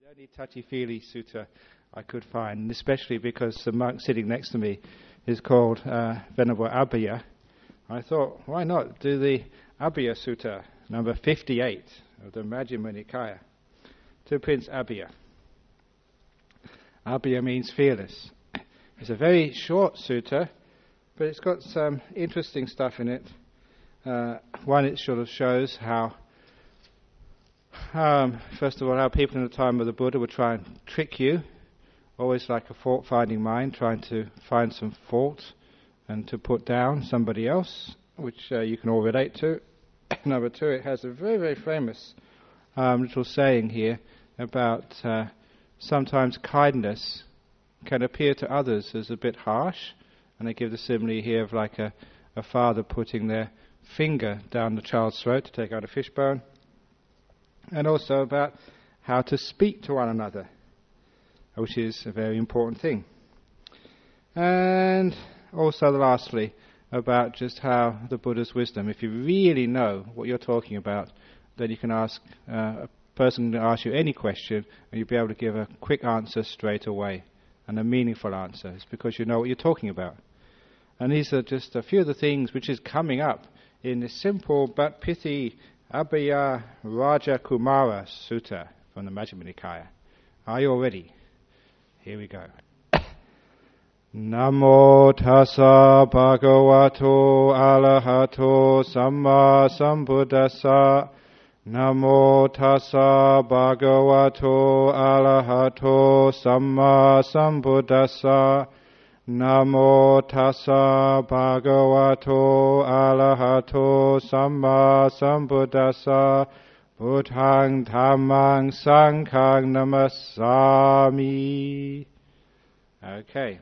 only touchy-feely sutta I could find, especially because the monk sitting next to me is called Venerable Abhaya. I thought, why not do the Abhaya Sutta, number 58 of the Majjhima Nikaya, to Prince Abhaya. Abhaya means fearless. It's a very short sutta, but it's got some interesting stuff in it. One, it sort of shows how, first of all, how people in the time of the Buddha would try and trick you, always like a fault-finding mind, trying to find some fault and to put down somebody else, which you can all relate to. Number two, it has a very, very famous little saying here about sometimes kindness can appear to others as a bit harsh, and they give the simile here of like a father putting their finger down the child's throat to take out a fishbone, and also about how to speak to one another, which is a very important thing. And also lastly, about just how the Buddha's wisdom, if you really know what you're talking about, then you can ask, a person can ask you any question and you'll be able to give a quick answer straight away, and a meaningful answer. It's because you know what you're talking about. And these are just a few of the things which is coming up in the simple but pithy Abhayarajakumara Sutta from the Majjhima Nikaya. Are you all ready? Here we go. Namo tassa bhagavato arahato samma sambuddhassa. Namo tassa bhagavato arahato samma sambuddhassa. Namo tassa bhagavato arahato samma sambuddhassa. Buddhaṃ dhammāṃ saṅghāṃ namasāmi. Okay.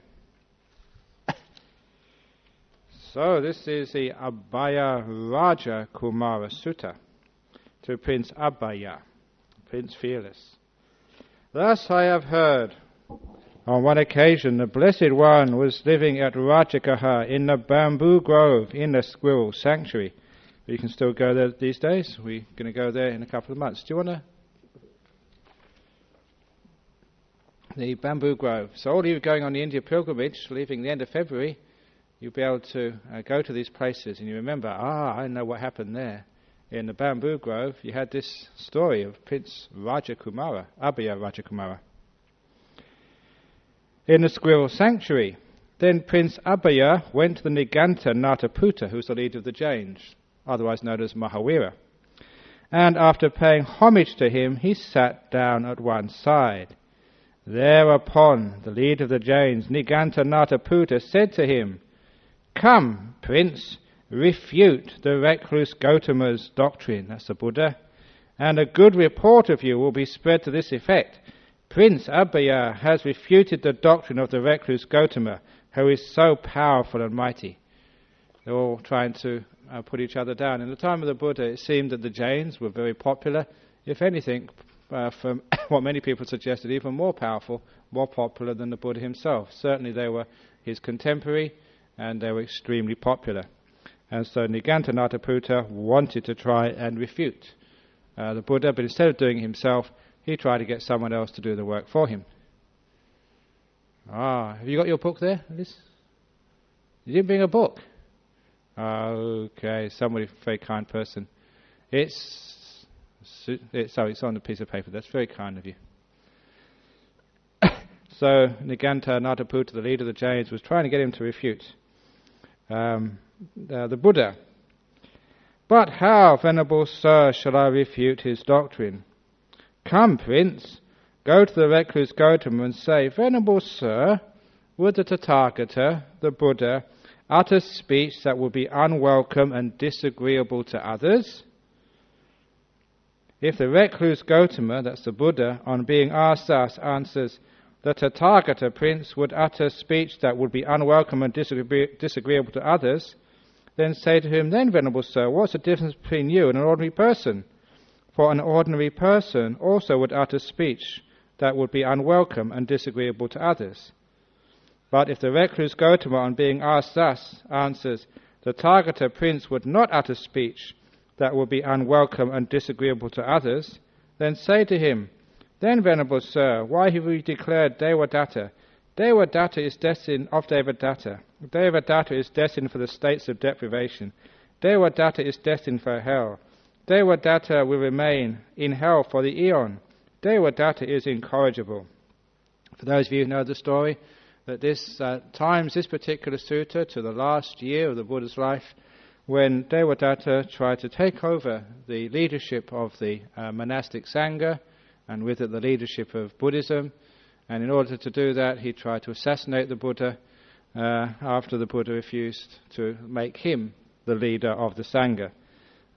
So this is the Abhayarajakumara Sutta to Prince Abhaya, Prince Fearless. Thus I have heard. On one occasion, the Blessed One was living at Rajagaha in the bamboo grove in the squirrel sanctuary. You can still go there these days. We're going to go there in a couple of months. Do you want to? The bamboo grove. So all of you going on the India pilgrimage, leaving the end of February, you'll be able to go to these places and you remember, I know what happened there. In the bamboo grove, you had this story of Prince Rajakumara, Abhayarajakumara. In the squirrel sanctuary, then Prince Abhaya went to the Niganta Nataputta, who's the leader of the Jains, otherwise known as Mahavira. And after paying homage to him, he sat down at one side. Thereupon the leader of the Jains, Niganta Nataputta, said to him, "Come, Prince, refute the recluse Gautama's doctrine," that's the Buddha, "and a good report of you will be spread to this effect. Prince Abhaya has refuted the doctrine of the recluse Gautama, who is so powerful and mighty." They're all trying to put each other down. In the time of the Buddha, it seemed that the Jains were very popular. If anything, from what many people suggested, even more powerful, more popular than the Buddha himself. Certainly they were his contemporary, and they were extremely popular. And so Niganta Nataputta wanted to try and refute the Buddha, but instead of doing it himself, he tried to get someone else to do the work for him. Have you got your book there, Alice? You didn't bring a book? Okay, somebody, very kind person. It's on a piece of paper. That's very kind of you. So Niganta Nataputta, the leader of the Jains, was trying to get him to refute the Buddha. "But how, Venerable Sir, shall I refute his doctrine?" "Come, Prince, go to the recluse Gautama and say, 'Venerable Sir, would the Tathagata, the Buddha, utter speech that would be unwelcome and disagreeable to others?' If the recluse Gautama, that's the Buddha, on being asked thus, answers, 'The Tathagata, Prince, would utter speech that would be unwelcome and disagreeable to others,' then say to him, 'Then, Venerable Sir, what's the difference between you and an ordinary person? For an ordinary person also would utter speech that would be unwelcome and disagreeable to others. But if the recluse Gautama, on being asked thus, answers, 'The Tathagata, Prince, would not utter speech that would be unwelcome and disagreeable to others,' then say to him, Then, Venerable Sir, why have we declared Devadatta? Devadatta is destined of Devadatta. Devadatta is destined for the states of deprivation. Devadatta is destined for hell. Devadatta will remain in hell for the eon. Devadatta is incorrigible. For those of you who know the story, that this times this particular sutta to the last year of the Buddha's life, when Devadatta tried to take over the leadership of the monastic Sangha, and with it the leadership of Buddhism, and in order to do that he tried to assassinate the Buddha after the Buddha refused to make him the leader of the Sangha.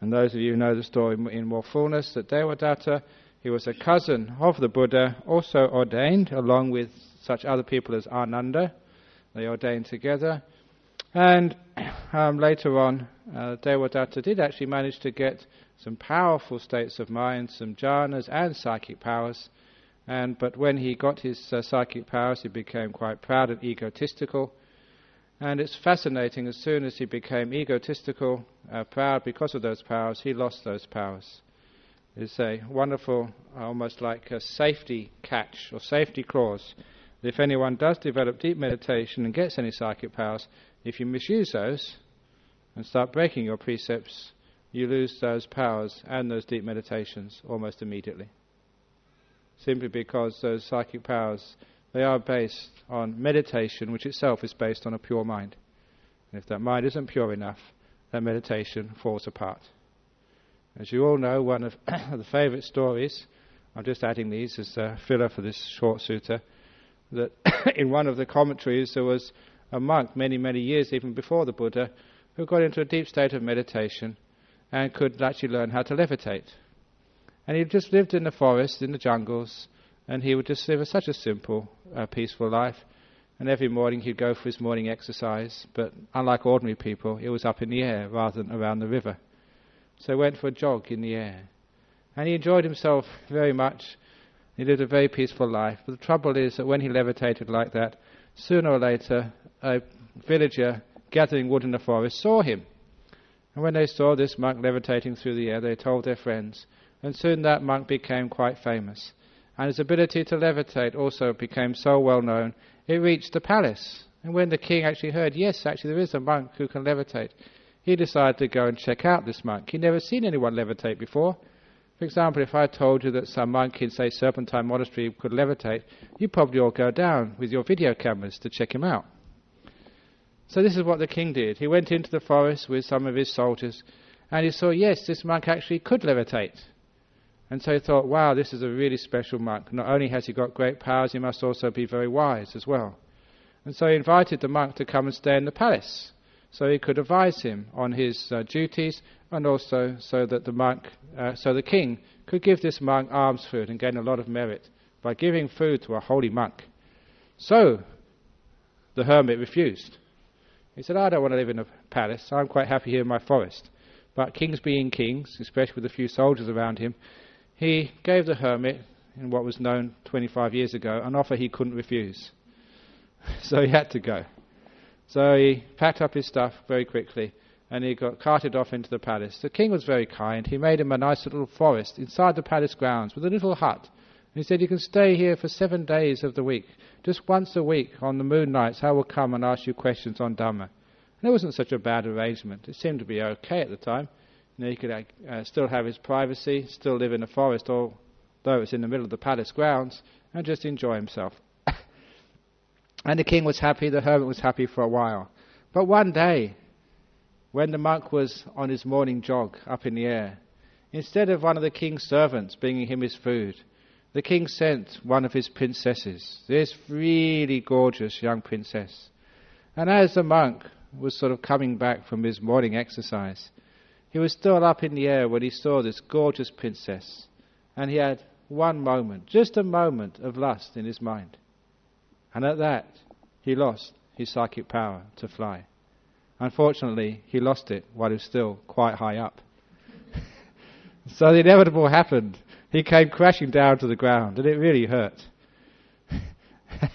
And those of you who know the story in more fullness, that Devadatta, he was a cousin of the Buddha, also ordained along with such other people as Ananda. They ordained together. And later on, Devadatta did actually manage to get some powerful states of mind, some jhanas and psychic powers. But when he got his psychic powers, he became quite proud and egotistical. And it's fascinating, as soon as he became egotistical, proud because of those powers, he lost those powers. It's a wonderful, almost like a safety catch or safety clause. If anyone does develop deep meditation and gets any psychic powers, if you misuse those and start breaking your precepts, you lose those powers and those deep meditations almost immediately. Simply because those psychic powers, they are based on meditation, which itself is based on a pure mind. And if that mind isn't pure enough, that meditation falls apart. As you all know, one of the favourite stories, I'm just adding these as a filler for this short sutta, that in one of the commentaries there was a monk many, many years even before the Buddha who got into a deep state of meditation and could actually learn how to levitate. And he just lived in the forest, in the jungles, and he would just live such a simple, peaceful life. And every morning he'd go for his morning exercise, but unlike ordinary people, it was up in the air rather than around the river. So he went for a jog in the air. And he enjoyed himself very much. He lived a very peaceful life. But the trouble is that when he levitated like that, sooner or later a villager gathering wood in the forest saw him. And when they saw this monk levitating through the air, they told their friends. And soon that monk became quite famous. And his ability to levitate also became so well known, it reached the palace. And when the king actually heard, yes, actually there is a monk who can levitate, he decided to go and check out this monk. He'd never seen anyone levitate before. For example, if I told you that some monk in, say, Serpentine Monastery could levitate, you'd probably all go down with your video cameras to check him out. So this is what the king did. He went into the forest with some of his soldiers, and he saw, yes, this monk actually could levitate. And so he thought, wow, this is a really special monk. Not only has he got great powers, he must also be very wise as well. And so he invited the monk to come and stay in the palace, so he could advise him on his duties, and also so that the king could give this monk alms food and gain a lot of merit by giving food to a holy monk. So the hermit refused. He said, I don't want to live in a palace, I'm quite happy here in my forest. But kings being kings, especially with a few soldiers around him, he gave the hermit, in what was known 25 years ago, an offer he couldn't refuse. So he had to go. So he packed up his stuff very quickly and he got carted off into the palace. The king was very kind. He made him a nice little forest inside the palace grounds with a little hut. And he said, you can stay here for 7 days of the week. Just once a week on the moon nights I will come and ask you questions on Dhamma. And it wasn't such a bad arrangement. It seemed to be okay at the time. You know, he could still have his privacy, still live in the forest, although it was in the middle of the palace grounds, and just enjoy himself. And the king was happy, the hermit was happy for a while. But one day, when the monk was on his morning jog up in the air, instead of one of the king's servants bringing him his food, the king sent one of his princesses, this really gorgeous young princess. And as the monk was sort of coming back from his morning exercise, he was still up in the air when he saw this gorgeous princess. And he had one moment, just a moment of lust in his mind. And at that, he lost his psychic power to fly. Unfortunately, he lost it while he was still quite high up. So the inevitable happened. He came crashing down to the ground, and it really hurt.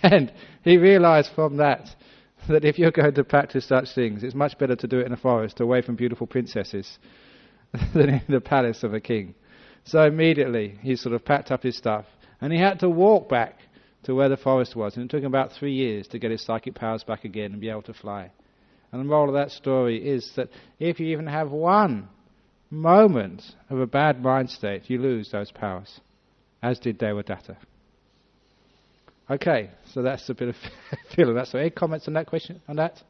And he realized from that if you're going to practice such things, it's much better to do it in a forest away from beautiful princesses than in the palace of a king. So immediately he sort of packed up his stuff And he had to walk back to where the forest was, and it took him about 3 years to get his psychic powers back again and be able to fly. And the moral of that story is that if you even have one moment of a bad mind state, you lose those powers, as did Devadatta. Okay, so that's a bit of feeling. That's any comments on that question? On that?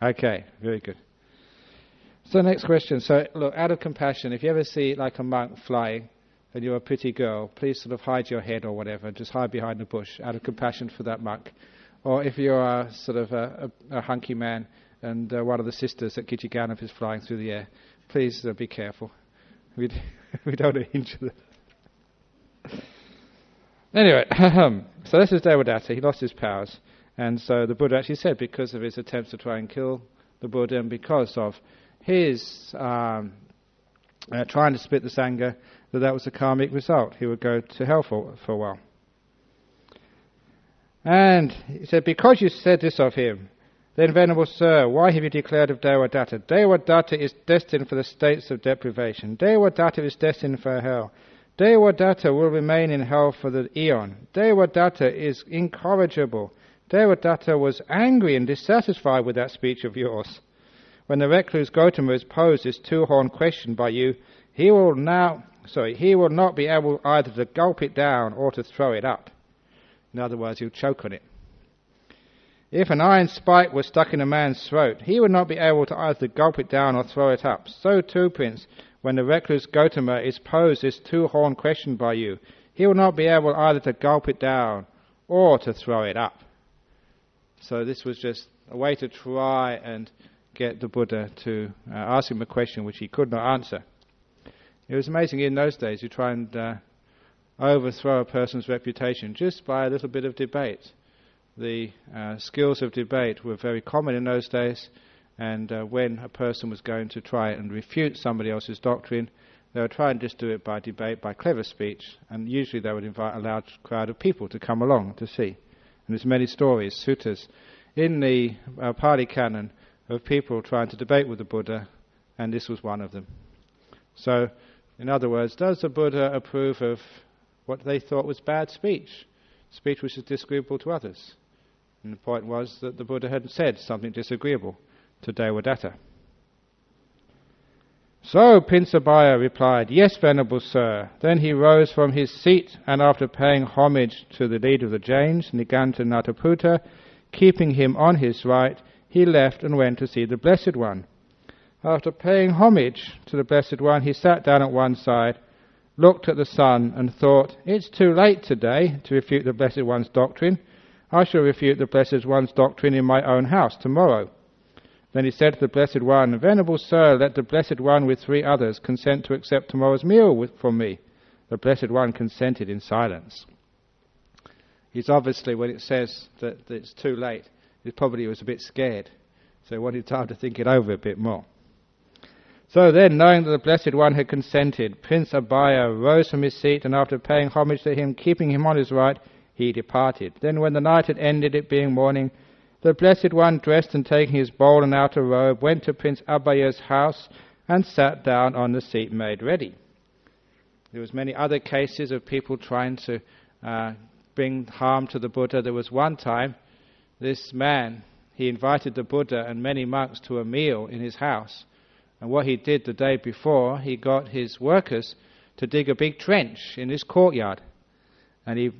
Okay, very good. So next question. So look, out of compassion, if you ever see like a monk flying and you're a pretty girl, please sort of hide your head or whatever, just hide behind a bush out of compassion for that monk. Or if you're a sort of a hunky man and one of the sisters at Kichiganov is flying through the air, please be careful. We don't want to injure them. Anyway, so this is Devadatta. He lost his powers. And so the Buddha actually said, because of his attempts to try and kill the Buddha and because of his trying to split the Sangha, that was a karmic result. He would go to hell for a while. And he said, because you said this of him, then, Venerable Sir, why have you declared of Devadatta? Devadatta is destined for the states of deprivation. Devadatta is destined for hell. Devadatta will remain in hell for the eon. Devadatta is incorrigible. Devadatta was angry and dissatisfied with that speech of yours. When the recluse Gautama is posed this two-horned question by you, he will not be able either to gulp it down or to throw it up. In other words, he'll choke on it. If an iron spike was stuck in a man's throat, he would not be able to either gulp it down or throw it up. So too, Prince, when the recluse Gautama is posed this two-horned question by you, he will not be able either to gulp it down or to throw it up. So this was just a way to try and get the Buddha to ask him a question which he could not answer. It was amazing in those days, you try and overthrow a person's reputation just by a little bit of debate. The skills of debate were very common in those days, and when a person was going to try and refute somebody else's doctrine, they would try and just do it by debate, by clever speech, and usually they would invite a large crowd of people to come along to see. And there's many stories, suttas, in the Pali Canon of people trying to debate with the Buddha, and this was one of them. So, in other words, does the Buddha approve of what they thought was bad speech? Speech which is disagreeable to others. And the point was that the Buddha had said something disagreeable to Devadatta. So Prince Abhaya replied, "Yes, Venerable Sir." Then he rose from his seat, and after paying homage to the leader of the Jains, Niganta Nataputta, keeping him on his right, he left and went to see the Blessed One. After paying homage to the Blessed One, he sat down at one side, looked at the sun, and thought, "It's too late today to refute the Blessed One's doctrine. I shall refute the Blessed One's doctrine in my own house tomorrow." Then he said to the Blessed One, "Venerable Sir, let the Blessed One with 3 others consent to accept tomorrow's meal from me." The Blessed One consented in silence. He's obviously, when it says that it's too late, he probably was a bit scared, so he wanted time to think it over a bit more. So then, knowing that the Blessed One had consented, Prince Abhaya rose from his seat, and after paying homage to him, keeping him on his right, he departed. Then when the night had ended, it being morning, the Blessed One, dressed and taking his bowl and outer robe, went to Prince Abhaya's house and sat down on the seat made ready. There was many other cases of people trying to bring harm to the Buddha. There was one time, this man, he invited the Buddha and many monks to a meal in his house. And what he did the day before, he got his workers to dig a big trench in his courtyard. And he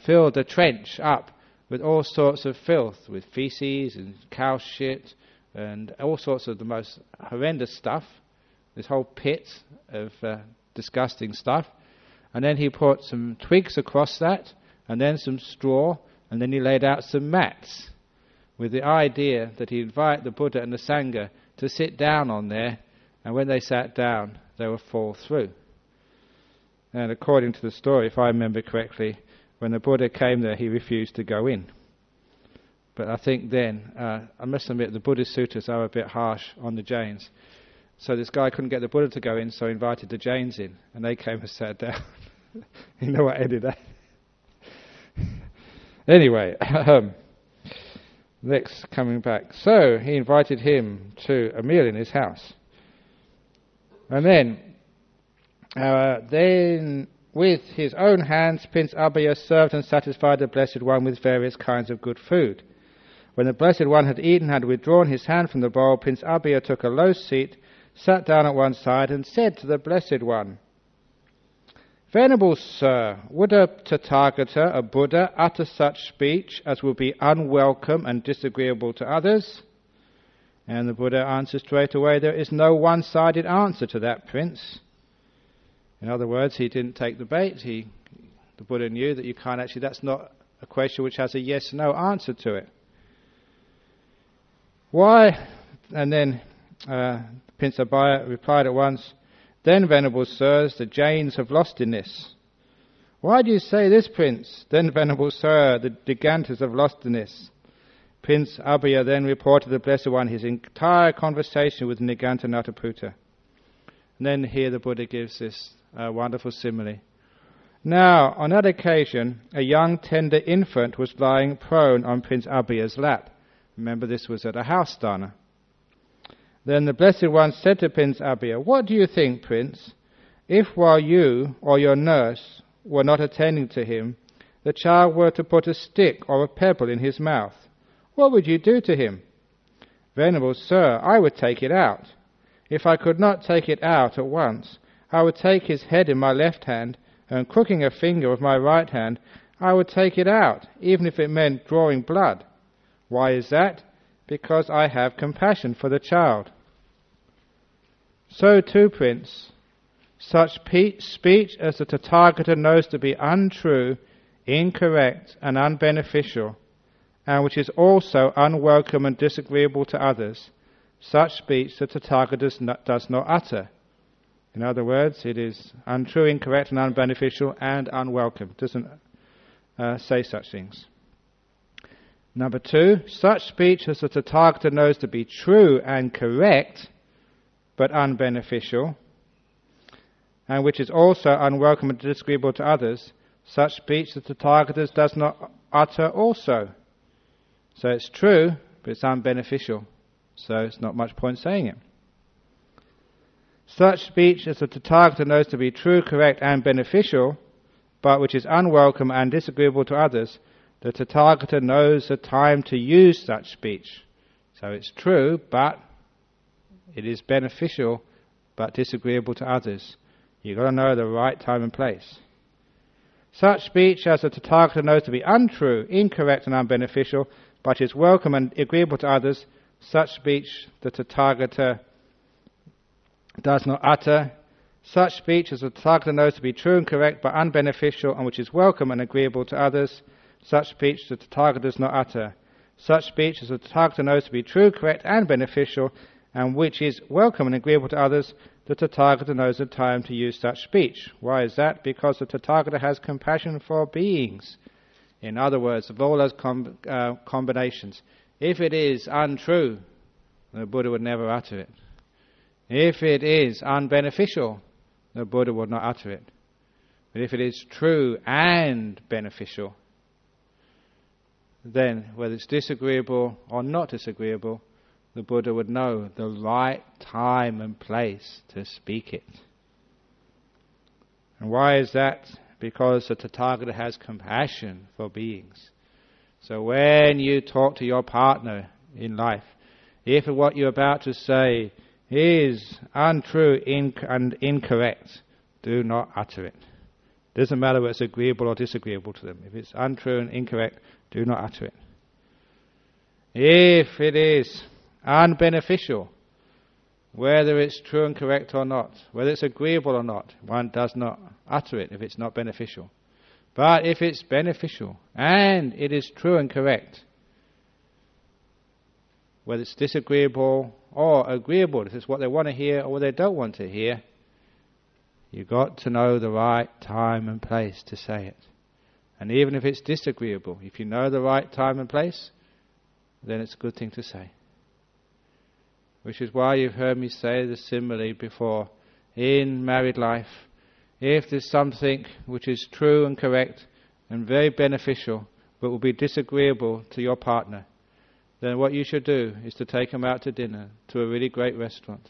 filled the trench up with all sorts of filth, with feces and cow shit and all sorts of the most horrendous stuff, this whole pit of disgusting stuff. And then he put some twigs across that, and then some straw, and then he laid out some mats, with the idea that he'd invite the Buddha and the Sangha to sit down on there, and when they sat down, they would fall through. And according to the story, if I remember correctly, when the Buddha came there, he refused to go in. But I think then, I must admit, the Buddhist suttas are a bit harsh on the Jains. So this guy couldn't get the Buddha to go in, so he invited the Jains in, and they came and sat down. You know what ended that? Anyway, next, coming back. So he invited him to a meal in his house. And then Then with his own hands Prince Abhaya served and satisfied the Blessed One with various kinds of good food. When the Blessed One had eaten and had withdrawn his hand from the bowl, Prince Abhaya took a low seat, sat down at one side, and said to the Blessed One, "Venerable Sir, would a Tathagata, a Buddha, utter such speech as would be unwelcome and disagreeable to others?" And the Buddha answered straight away, "There is no one-sided answer to that, Prince." In other words, he didn't take the bait. The Buddha knew that you can't actually, that's not a question which has a yes-no answer to it. Why? And then Prince Abhaya replied at once, "Then, Venerable Sirs, the Jains have lost in this." "Why do you say this, Prince?" "Then, Venerable Sir, the Digantas have lost in this." Prince Abhaya then reported to the Blessed One his entire conversation with Niganta Nataputta. And then here the Buddha gives this wonderful simile. "Now, on that occasion, a young tender infant was lying prone on Prince Abhaya's lap." Remember, this was at a house dana. Then the Blessed One said to Prince Abhaya, "What do you think, Prince? If while you or your nurse were not attending to him, the child were to put a stick or a pebble in his mouth, what would you do to him?" "Venerable Sir, I would take it out. If I could not take it out at once, I would take his head in my left hand, and crooking a finger with my right hand, I would take it out, even if it meant drawing blood. Why is that? Because I have compassion for the child." So too, Prince, such speech as the Tathagata knows to be untrue, incorrect, and unbeneficial, and which is also unwelcome and disagreeable to others, such speech the Tathagata does not utter. In other words, it is untrue, incorrect, and unbeneficial, and unwelcome. It doesn't say such things. Number 2, such speech as the Tathagata knows to be true and correct, but unbeneficial, and which is also unwelcome and disagreeable to others, such speech the Tathagata does not utter also. So it's true, but it's unbeneficial, so it's not much point saying it. Such speech as the Tathagata knows to be true, correct, and beneficial, but which is unwelcome and disagreeable to others, the Tathagata knows the time to use such speech. So it's true, but it is beneficial, but disagreeable to others. You've got to know the right time and place. Such speech as the Tathagata knows to be untrue, incorrect, and unbeneficial, but is welcome and agreeable to others, such speech the Tathagata does not utter. Such speech as the Tathagata knows to be true and correct, but unbeneficial, and which is welcome and agreeable to others, such speech the Tathagata does not utter. Such speech as the Tathagata knows to be true, correct, and beneficial, and which is welcome and agreeable to others, the Tathagata knows the time to use such speech. Why is that? Because the Tathagata has compassion for beings. In other words, of all those combinations, if it is untrue, the Buddha would never utter it. If it is unbeneficial, the Buddha would not utter it. But if it is true and beneficial, then whether it's disagreeable or not disagreeable, the Buddha would know the right time and place to speak it. And why is that? Because the Tathagata has compassion for beings. So when you talk to your partner in life, if what you're about to say is untrue and incorrect, do not utter it. Doesn't matter whether it's agreeable or disagreeable to them. If it's untrue and incorrect, do not utter it. If it is unbeneficial, whether it's true and correct or not, whether it's agreeable or not, one does not utter it if it's not beneficial. But if it's beneficial and it is true and correct, whether it's disagreeable or agreeable, this is what they want to hear or what they don't want to hear, you've got to know the right time and place to say it. And even if it's disagreeable, if you know the right time and place, then it's a good thing to say. Which is why you've heard me say the simile before. In married life, if there's something which is true and correct and very beneficial, but will be disagreeable to your partner, then what you should do is to take them out to dinner to a really great restaurant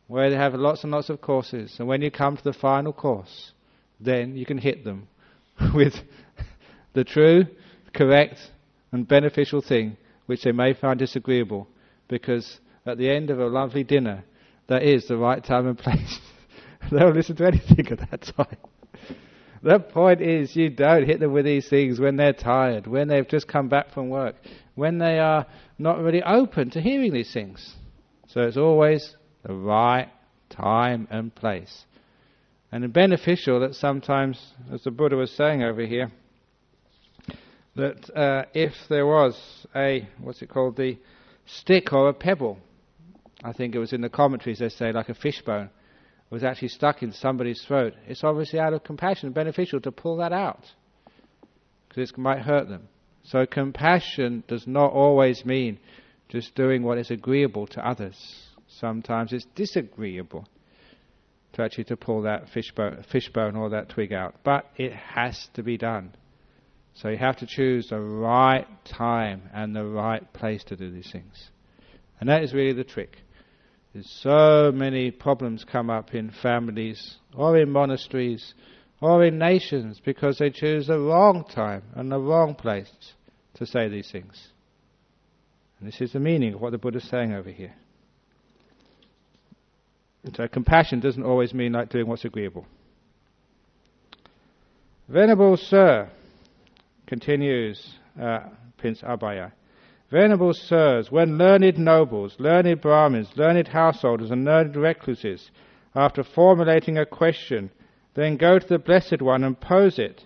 where they have lots and lots of courses, and when you come to the final course, then you can hit them with the true, correct, and beneficial thing which they may find disagreeable, because at the end of a lovely dinner, that is the right time and place. They don't listen to anything at that time. The point is, you don't hit them with these things when they're tired, when they've just come back from work, when they are not really open to hearing these things. So it's always the right time and place. And it's beneficial that sometimes, as the Buddha was saying over here, that if there was the stick or a pebble, I think it was in the commentaries they say like a fishbone, was actually stuck in somebody's throat, it's obviously out of compassion beneficial to pull that out, because it might hurt them. So compassion does not always mean just doing what is agreeable to others. Sometimes it's disagreeable to pull that fishbone or that twig out, but it has to be done. So you have to choose the right time and the right place to do these things. And that is really the trick. There's so many problems come up in families or in monasteries or in nations because they choose the wrong time and the wrong place to say these things. And this is the meaning of what the Buddha is saying over here. So compassion doesn't always mean like doing what's agreeable. Venerable Sir, continues Prince Abhaya, Venerable Sirs, when learned nobles, learned Brahmins, learned householders and learned recluses, after formulating a question, then go to the Blessed One and pose it,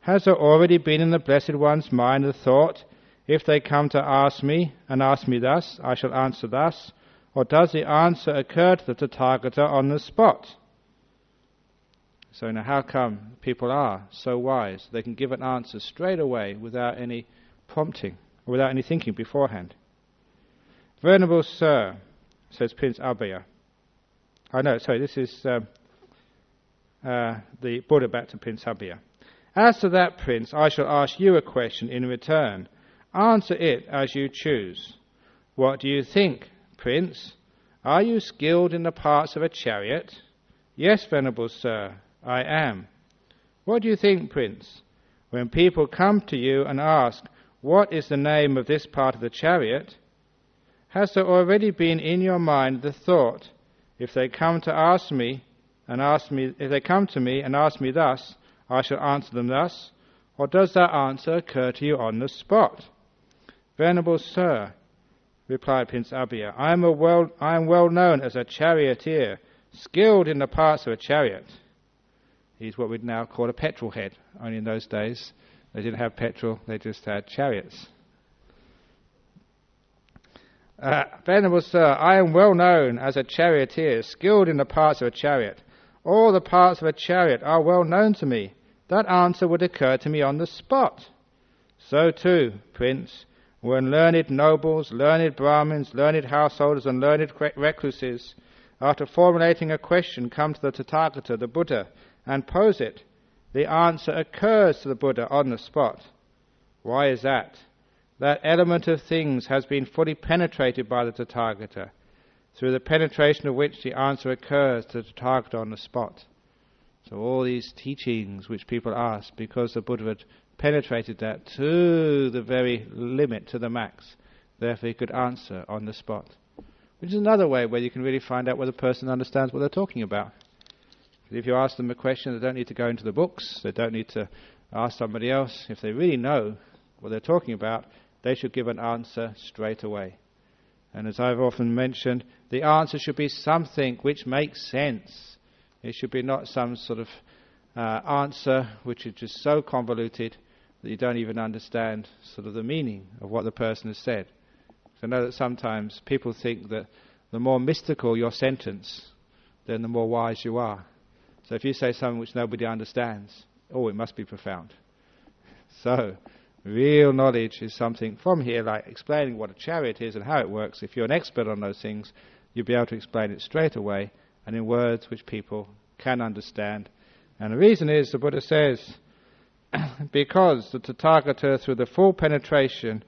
has there already been in the Blessed One's mind the thought, if they come to ask me, and ask me thus, I shall answer thus, or does the answer occur to the Tathagata on the spot? So now how come people are so wise? They can give an answer straight away without any prompting, or without any thinking beforehand. Venerable Sir, says Prince Abhaya. This is the Buddha back to Prince Abhaya. As to that, Prince, I shall ask you a question in return. Answer it as you choose. What do you think, Prince? Are you skilled in the parts of a chariot? Yes, Venerable Sir, I am. What do you think, Prince? When people come to you and ask, what is the name of this part of the chariot? Has there already been in your mind the thought, if they come to me and ask me thus, I shall answer them thus, or does that answer occur to you on the spot? Venerable Sir, replied Prince Abhaya, I am well known as a charioteer, skilled in the parts of a chariot. He's what we'd now call a petrol head. Only in those days they didn't have petrol, they just had chariots. Venerable Sir, I am well known as a charioteer, skilled in the parts of a chariot. All the parts of a chariot are well known to me. That answer would occur to me on the spot. So too, Prince, when learned nobles, learned Brahmins, learned householders and learned recluses, after formulating a question, come to the Tathagata, the Buddha, and pose it, the answer occurs to the Buddha on the spot. Why is that? That element of things has been fully penetrated by the Tathagata, through the penetration of which the answer occurs to the Tathagata on the spot. So all these teachings which people ask, because the Buddha had penetrated that to the very limit, to the max, therefore he could answer on the spot. Which is another way where you can really find out whether the person understands what they're talking about. If you ask them a question, they don't need to go into the books, they don't need to ask somebody else. If they really know what they're talking about, they should give an answer straight away. And as I've often mentioned, the answer should be something which makes sense. It should be not some sort of answer which is just so convoluted that you don't even understand sort of the meaning of what the person has said. So I know that sometimes people think that the more mystical your sentence, then the more wise you are. So if you say something which nobody understands, it must be profound. So real knowledge is something from here, like explaining what a chariot is and how it works. If you're an expert on those things, you'll be able to explain it straight away and in words which people can understand. And the reason is, the Buddha says, because the Tathagata, through the full penetration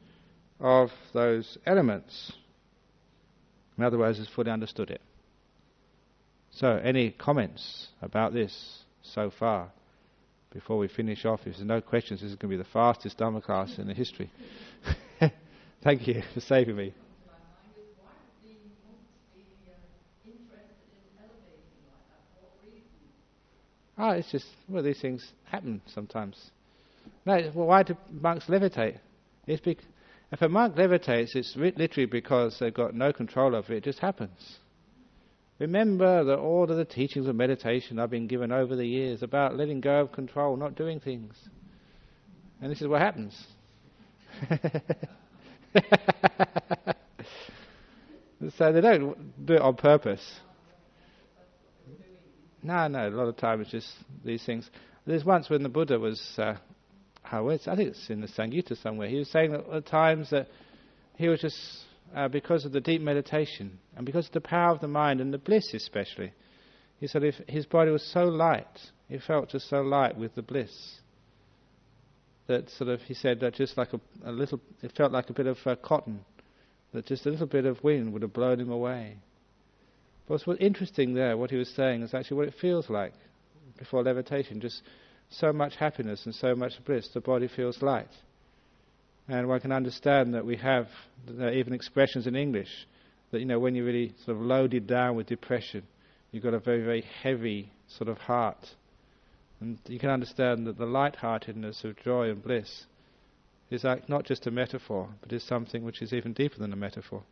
of those elements, in other words, has fully understood it. So, any comments about this so far? Before we finish off, if there's no questions, this is going to be the fastest Dhamma class in the history. Thank you for saving me. It's just, well, these things happen sometimes. No, well, why do monks levitate? If a monk levitates, it's literally because they've got no control over it. It just happens. Remember that all of the teachings of meditation I've been given over the years about letting go of control, not doing things. And this is what happens. So they don't do it on purpose. No, a lot of time it's just these things. There's once when the Buddha was, I think it's in the Samyutta somewhere, he was saying that at times that he was just, because of the deep meditation and because of the power of the mind and the bliss especially, he said if his body was so light, it felt just so light with the bliss, that sort of, he said that just like a little, it felt like a bit of cotton, that just a little bit of wind would have blown him away. But what's interesting there, what he was saying, is actually what it feels like before levitation, just so much happiness and so much bliss, the body feels light. And one can understand that we have even expressions in English that, when you're really sort of loaded down with depression, you've got a very, very heavy sort of heart. And you can understand that the light-heartedness of joy and bliss is like not just a metaphor, but is something which is even deeper than a metaphor.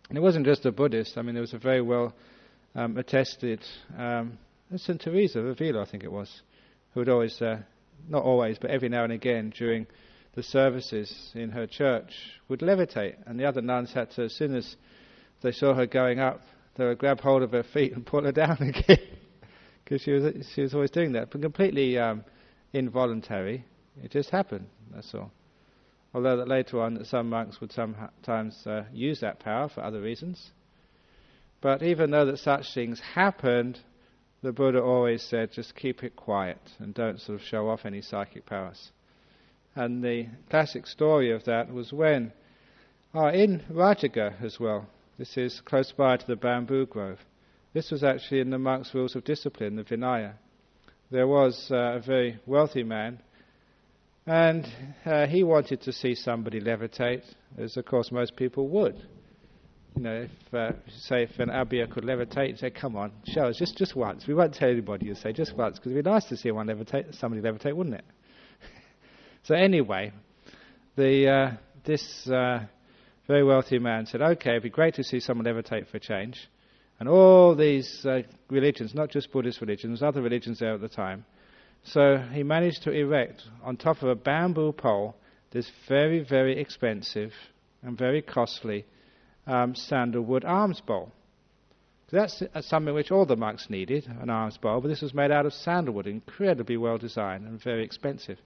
And it wasn't just a Buddhist. There was a very well attested St. Teresa of Avila, I think it was, who would always, not always, but every now and again during the services in her church, would levitate. And the other nuns had to, as soon as they saw her going up, they would grab hold of her feet and pull her down again. Because she was always doing that. But completely involuntary. It just happened, that's all. Although that later on that some monks would sometimes use that power for other reasons. But even though that such things happened, the Buddha always said, just keep it quiet and don't sort of show off any psychic powers. And the classic story of that was when, in Rajagaha as well, this is close by to the bamboo grove, this was actually in the monks' rules of discipline, the Vinaya. There was a very wealthy man, and he wanted to see somebody levitate, as of course most people would. If an Abhaya could levitate, he'd say, come on, show us, just once. We won't tell anybody, you say, just once, because it'd be nice to see somebody levitate, wouldn't it? So anyway, this very wealthy man said, okay, it'd be great to see someone levitate for a change. And all these religions, not just Buddhist religions, other religions there at the time. So he managed to erect on top of a bamboo pole this very, very expensive and very costly sandalwood alms bowl. That's something which all the monks needed, an alms bowl, but this was made out of sandalwood, incredibly well designed and very expensive.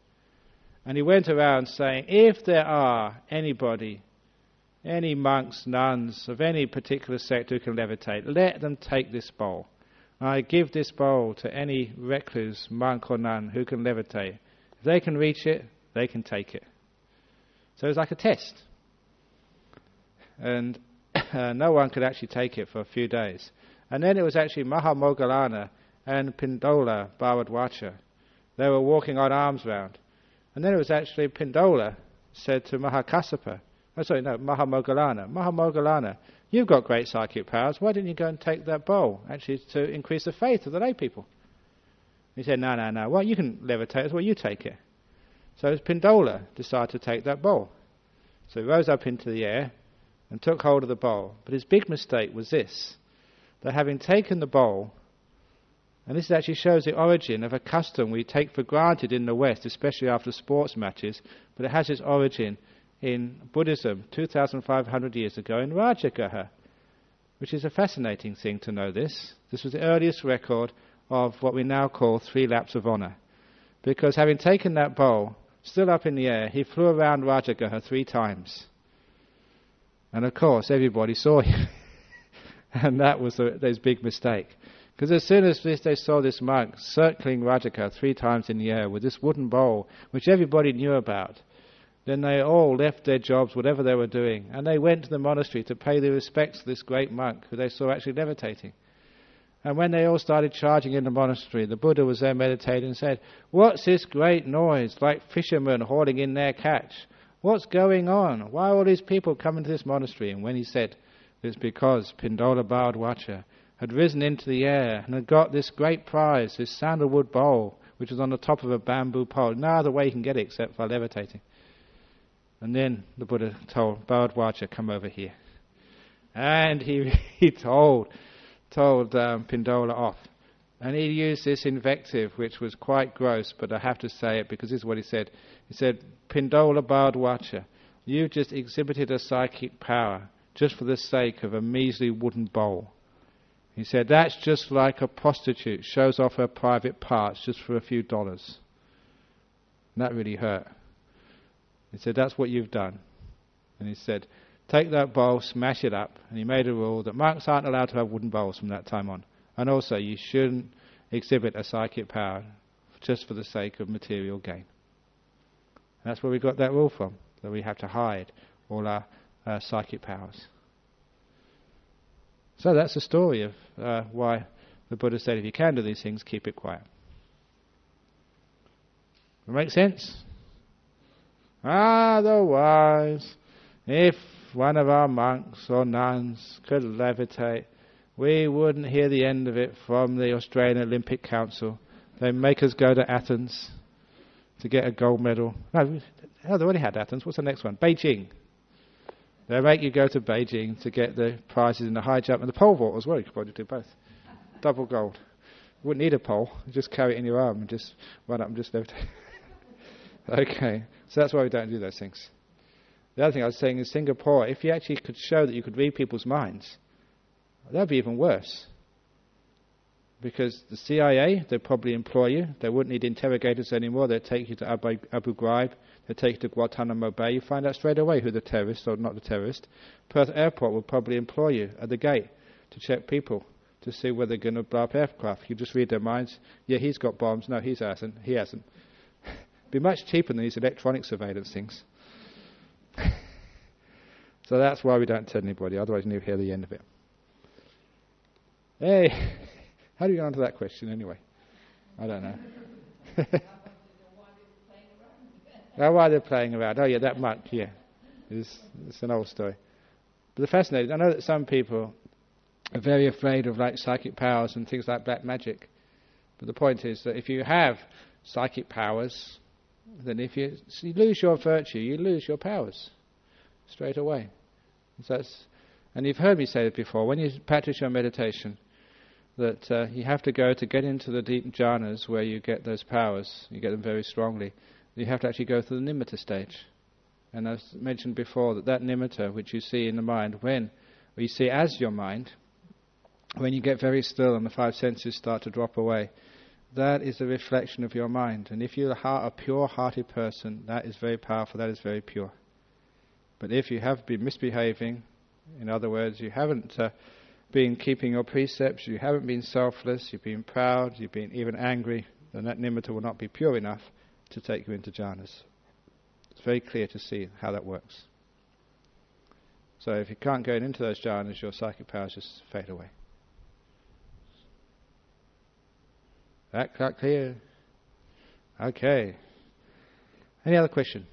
And he went around saying, if there are anybody, any monks, nuns, of any particular sect who can levitate, let them take this bowl. I give this bowl to any recluse, monk or nun who can levitate. If they can reach it, they can take it. So it was like a test. And no one could actually take it for a few days. And then it was actually Mahamoggallana and Pindola Bharadwaja. They were walking on arms round. And then it was actually Pindola said to Mahamoggallana, Mahamoggallana, you've got great psychic powers, why didn't you go and take that bowl, actually to increase the faith of the lay people? He said, no, well, you can levitate as well, you take it. So Pindola decided to take that bowl. So he rose up into the air and took hold of the bowl. But his big mistake was this, that having taken the bowl, and this actually shows the origin of a custom we take for granted in the West, especially after sports matches, but it has its origin in Buddhism 2,500 years ago in Rajagaha, which is a fascinating thing to know this. This was the earliest record of what we now call 3 laps of honour. Because having taken that bowl, still up in the air, he flew around Rajagaha 3 times. And of course, everybody saw him. And that was his big mistake. Because as soon as they saw this monk circling Rajagaha 3 times in the air with this wooden bowl, which everybody knew about, then they all left their jobs, whatever they were doing, and they went to the monastery to pay their respects to this great monk who they saw actually levitating. And when they all started charging in the monastery, the Buddha was there meditating and said, "What's this great noise, like fishermen hauling in their catch? What's going on? Why are all these people coming to this monastery?" And when he said, it's because Pindola Bhardwaja had risen into the air and had got this great prize, this sandalwood bowl, which was on the top of a bamboo pole. No other way he can get it except by levitating. And then the Buddha told Bhardwaja, "Come over here." And he told Pindola off. And he used this invective, which was quite gross, but I have to say it because this is what he said. He said, "Pindola Bhardwaja, you've just exhibited a psychic power just for the sake of a measly wooden bowl." He said, "That's just like a prostitute shows off her private parts just for a few dollars." And that really hurt. He said, "That's what you've done." And he said, "Take that bowl, smash it up." And he made a rule that monks aren't allowed to have wooden bowls from that time on. And also, you shouldn't exhibit a psychic power just for the sake of material gain. And that's where we got that rule from, that we have to hide all our psychic powers. So that's the story of why the Buddha said, if you can do these things, keep it quiet. Does that make sense? Otherwise, if one of our monks or nuns could levitate, we wouldn't hear the end of it from the Australian Olympic Council. They make us go to Athens to get a gold medal. No, they already had Athens. What's the next one? Beijing. They make you go to Beijing to get the prizes in the high jump and the pole vault as well. You could probably do both. Double gold. You wouldn't need a pole. You just carry it in your arm and just run up and just levitate. Okay, so that's why we don't do those things. The other thing I was saying in Singapore, if you actually could show that you could read people's minds, that would be even worse. Because the CIA, they'd probably employ you. They wouldn't need interrogators anymore. They'd take you to Abu Ghraib. They'd take you to Guantanamo Bay. You find out straight away who the terrorist or not the terrorist. Perth Airport would probably employ you at the gate to check people, to see whether they're going to blow up aircraft. You just read their minds. Yeah, he's got bombs. No, he hasn't. It'd be much cheaper than these electronic surveillance things. So that's why we don't tell anybody, otherwise you never hear the end of it. Hey, how do you get onto that question anyway? I don't know. Why they're playing around? Oh yeah, that monk, yeah. It's an old story. But the fascinating, I know that some people are very afraid of like psychic powers and things like black magic. But the point is that if you have psychic powers, then if you lose your virtue, you lose your powers straight away. And you've heard me say it before, when you practice your meditation, that you have to get into the deep jhanas where you get those powers, you get them very strongly. You have to actually go through the nimitta stage. And I've mentioned before that nimitta, which you see in the mind, or you see as your mind, when you get very still and the five senses start to drop away, that is a reflection of your mind. And if you're a pure-hearted person, that is very powerful, that is very pure. But if you have been misbehaving, in other words, you haven't been keeping your precepts, you haven't been selfless, you've been proud, you've been even angry, then that nimitta will not be pure enough to take you into jhanas. It's very clear to see how that works. So if you can't go into those jhanas, your psychic powers just fade away. That clear? Okay. Any other question?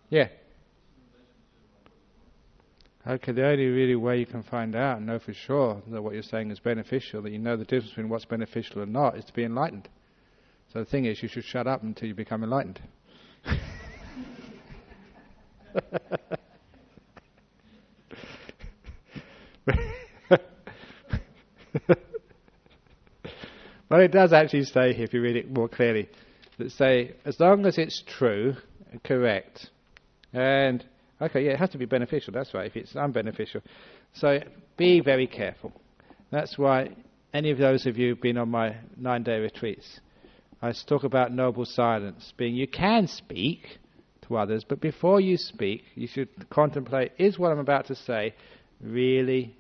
Yeah. Okay, the only really way you can find out and know for sure that what you're saying is beneficial, that you know the difference between what's beneficial and not, is to be enlightened. So the thing is, you should shut up until you become enlightened. But it does actually say, if you read it more clearly, that say, as long as it's true, correct, and okay, yeah, it has to be beneficial, that's right, if it's unbeneficial. So be very careful. That's why any of those of you who've been on my 9-day retreats, I talk about noble silence, being you can speak to others, but before you speak, you should contemplate, is what I'm about to say really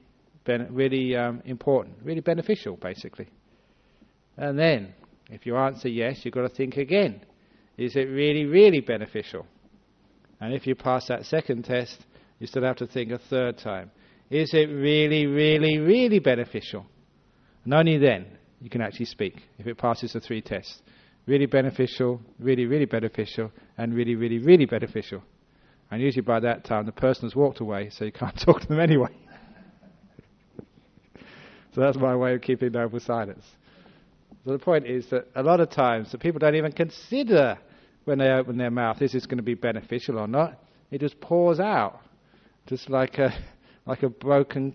important, really beneficial, basically? And then, if you answer yes, you've got to think again. Is it really, really beneficial? And if you pass that second test, you still have to think a third time. Is it really, really, really beneficial? And only then you can actually speak, if it passes the 3 tests. Really beneficial, really, really beneficial, and really, really, really beneficial. And usually by that time the person has walked away, so you can't talk to them anyway. So that's my way of keeping noble silence. So the point is that a lot of times the people don't even consider when they open their mouth, is this going to be beneficial or not? It just pours out, just like a broken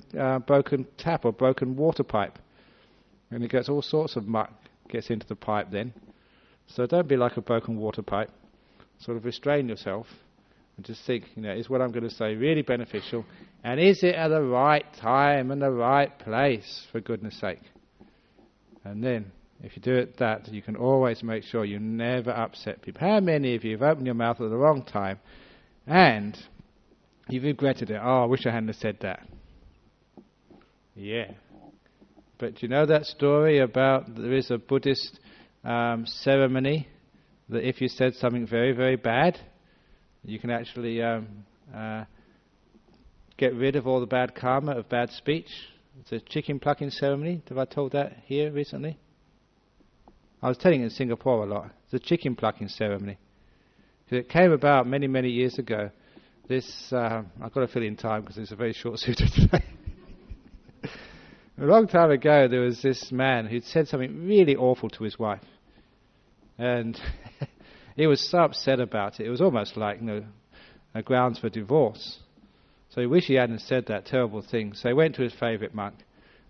tap or broken water pipe. And it gets all sorts of muck gets into the pipe then. So don't be like a broken water pipe. Sort of restrain yourself and just think, is what I'm going to say really beneficial? And is it at the right time and the right place, for goodness sake? And then, if you do it that, you can always make sure you never upset people. How many of you have opened your mouth at the wrong time and you've regretted it? Oh, I wish I hadn't have said that. Yeah. But do you know that story about there is a Buddhist ceremony that if you said something very, very bad, you can actually get rid of all the bad karma of bad speech? It's a chicken plucking ceremony. Have I told that here recently? I was telling it in Singapore a lot. It's a chicken plucking ceremony. It came about many, many years ago. This, I've got to fill in time because it's a very short suitor today. A long time ago, there was this man who'd said something really awful to his wife. And he was so upset about it. It was almost like, a grounds for divorce. So he wished he hadn't said that terrible thing. So he went to his favourite monk.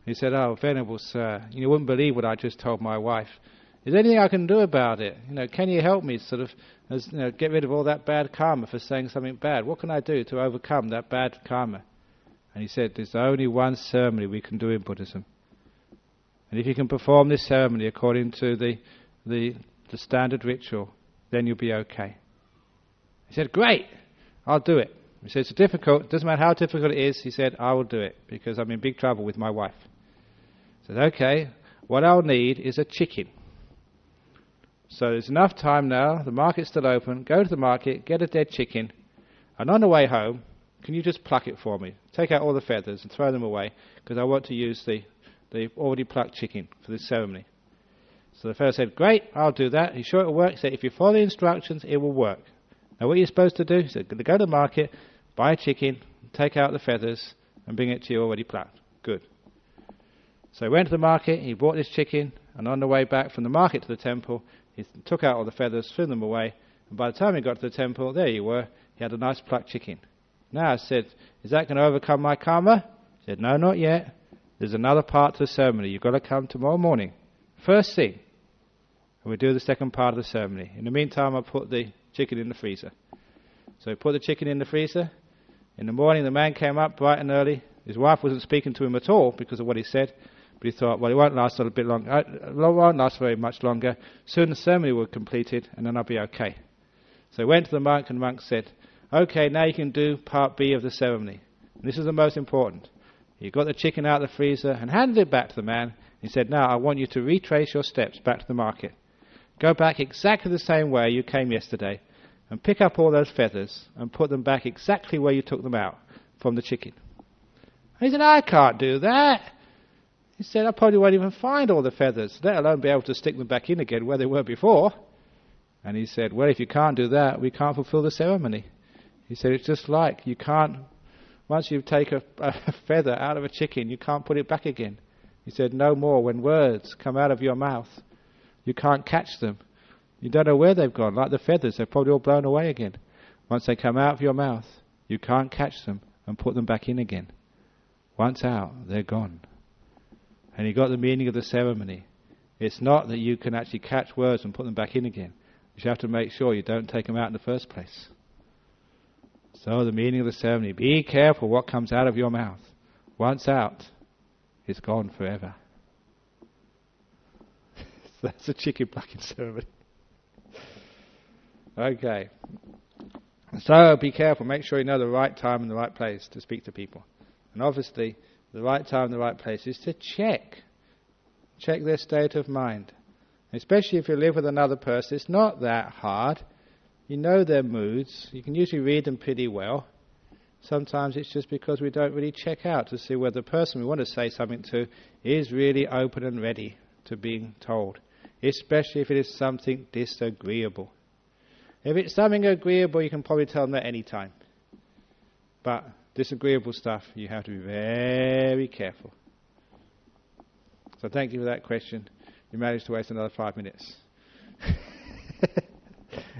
He said, "Oh, Venerable Sir, you wouldn't believe what I just told my wife. Is there anything I can do about it? Can you help me get rid of all that bad karma for saying something bad? What can I do to overcome that bad karma?" And he said, "There's only one ceremony we can do in Buddhism. And if you can perform this ceremony according to the standard ritual, then you'll be okay." He said, "Great, I'll do it." He said, "It's difficult. It doesn't matter how difficult it is." He said, "I will do it because I'm in big trouble with my wife." He said, "Okay, what I'll need is a chicken. So there's enough time now, the market's still open, go to the market, get a dead chicken, and on the way home, can you just pluck it for me? Take out all the feathers and throw them away, because I want to use the already plucked chicken for this ceremony." So the fellow said, "Great, I'll do that." He's sure it'll work. He said, "If you follow the instructions, it will work." Now what are you supposed to do? He said, "Go to the market, buy a chicken, take out the feathers, and bring it to you already plucked." Good. So he went to the market, he bought this chicken, and on the way back from the market to the temple, he took out all the feathers, threw them away, and by the time he got to the temple, there you were, he had a nice plucked chicken. Now I said, "Is that going to overcome my karma?" He said, "No, not yet. There's another part to the ceremony. You've got to come tomorrow morning, first thing, and we'll do the second part of the ceremony. In the meantime, I'll put the chicken in the freezer." So he put the chicken in the freezer. In the morning, the man came up bright and early. His wife wasn't speaking to him at all because of what he said, but he thought, well, it won't last a bit long. It won't last very much longer. Soon the ceremony will be completed, and then I'll be okay. So he went to the monk, and the monk said, "Okay, now you can do part B of the ceremony. And this is the most important." He got the chicken out of the freezer and handed it back to the man. He said, "Now I want you to retrace your steps back to the market. Go back exactly the same way you came yesterday and pick up all those feathers and put them back exactly where you took them out from the chicken." And he said, "I can't do that." He said, "I probably won't even find all the feathers, let alone be able to stick them back in again where they were before." And he said, "Well, if you can't do that, we can't fulfill the ceremony." He said, "It's just like you can't, once you take a feather out of a chicken, you can't put it back again." He said, "No more when words come out of your mouth. You can't catch them. You don't know where they've gone. Like the feathers, they're probably all blown away again. Once they come out of your mouth, you can't catch them and put them back in again. Once out, they're gone." And he got the meaning of the ceremony. It's not that you can actually catch words and put them back in again. You have to make sure you don't take them out in the first place. So the meaning of the ceremony, be careful what comes out of your mouth. Once out, it's gone forever. So that's a chicken plucking ceremony. Okay. So be careful. Make sure you know the right time and the right place to speak to people. And obviously, the right time and the right place is to check their state of mind. Especially if you live with another person, it's not that hard. You know their moods. You can usually read them pretty well. Sometimes it's just because we don't really check out to see whether the person we want to say something to is really open and ready to being told, especially if it is something disagreeable. If it's something agreeable, you can probably tell them at any time. But disagreeable stuff, you have to be very careful. So thank you for that question. You managed to waste another 5 minutes.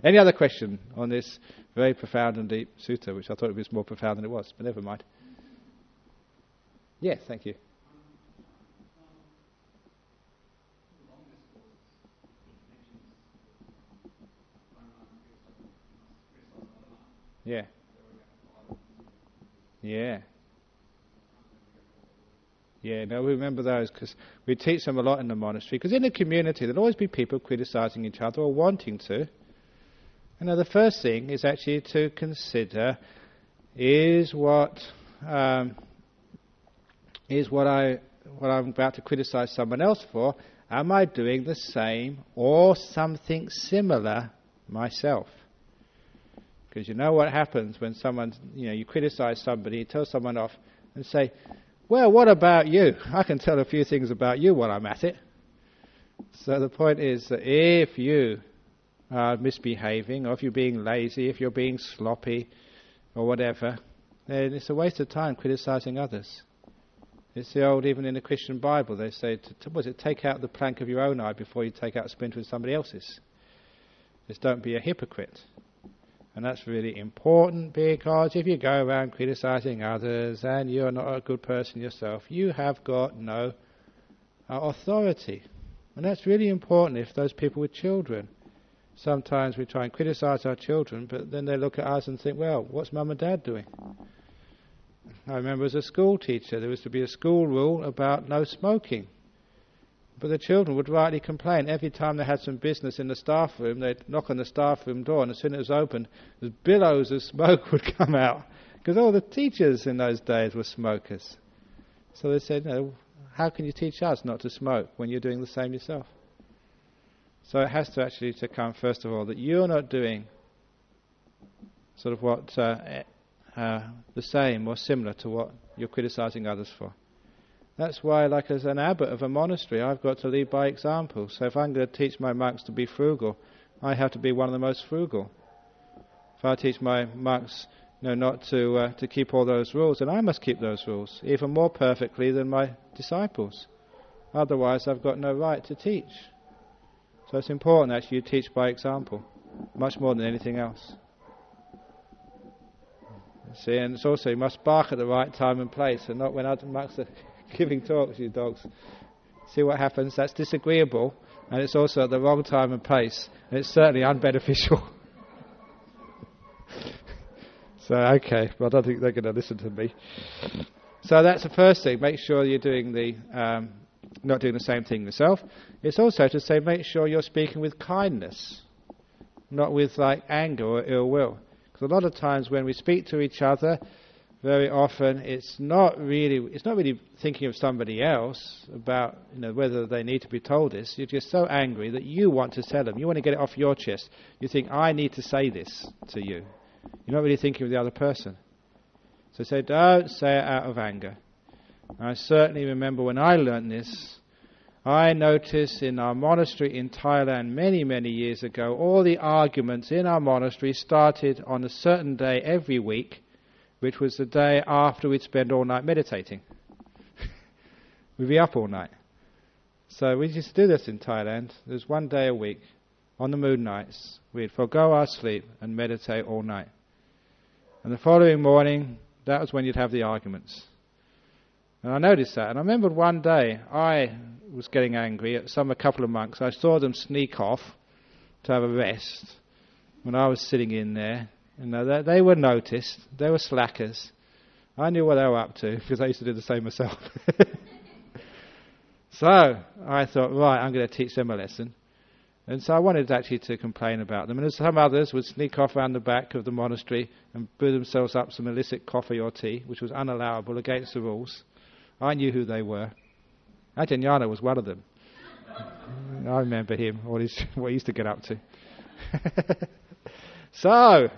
Any other question on this very profound and deep sutta, which I thought was more profound than it was, but never mind. Yes, thank you. Yeah. Yeah. Yeah, no, we remember those because we teach them a lot in the monastery. Because in the community, there'll always be people criticizing each other or wanting to. You know, the first thing is actually to consider is what I'm about to criticize someone else for, am I doing the same or something similar myself? Because you know what happens when someone, you criticize somebody, you tell someone off and say, well, what about you? I can tell a few things about you while I'm at it. So the point is that if you are misbehaving, or if you're being lazy, if you're being sloppy, or whatever, then it's a waste of time criticizing others. It's the old, even in the Christian Bible, they say, take out the plank of your own eye before you take out a splinter of somebody else's. Just don't be a hypocrite. And that's really important, because if you go around criticizing others and you're not a good person yourself, you have got no authority. And that's really important if those people with children. Sometimes we try and criticize our children, but then they look at us and think, well, what's mum and dad doing? I remember as a school teacher, there was to be a school rule about no smoking. But the children would rightly complain. Every time they had some business in the staff room, they'd knock on the staff room door, and as soon as it was opened, billows of smoke would come out. Because all the teachers in those days were smokers. So they said, how can you teach us not to smoke when you're doing the same yourself? So it has to actually to come, first of all, that you're not doing sort of what the same or similar to what you're criticizing others for. That's why, like as an abbot of a monastery, I've got to lead by example. So if I'm going to teach my monks to be frugal, I have to be one of the most frugal. If I teach my monks not to keep all those rules, then I must keep those rules, even more perfectly than my disciples. Otherwise, I've got no right to teach. So it's important actually you teach by example, much more than anything else. See, and it's also you must bark at the right time and place, and not when other monks are giving talks, you dogs. See what happens? That's disagreeable, and it's also at the wrong time and place, and it's certainly unbeneficial. So, okay, well, I don't think they're going to listen to me. So that's the first thing. Make sure you're doing not doing the same thing yourself. It's also to say, make sure you're speaking with kindness, not with anger or ill will. Because a lot of times when we speak to each other, very often it's not really thinking of somebody else about whether they need to be told this. You're just so angry that you want to tell them. You want to get it off your chest. You think, I need to say this to you. You're not really thinking of the other person. So say, don't say it out of anger. I certainly remember when I learned this, I noticed in our monastery in Thailand many, many years ago, all the arguments in our monastery started on a certain day every week, which was the day after we'd spend all night meditating. We'd be up all night. So we used to do this in Thailand. There's one day a week, on the moon nights, we'd forgo our sleep and meditate all night. And the following morning, that was when you'd have the arguments. And I noticed that. And I remembered one day I was getting angry at a couple of monks. I saw them sneak off to have a rest when I was sitting in there. They were noticed. They were slackers. I knew what they were up to because I used to do the same myself. So I thought, right, I'm going to teach them a lesson. And so I wanted actually to complain about them. And some others would sneak off around the back of the monastery and brew themselves up some illicit coffee or tea, which was unallowable against the rules. I knew who they were. Ajahn was one of them. I remember him, what he used to get up to. So,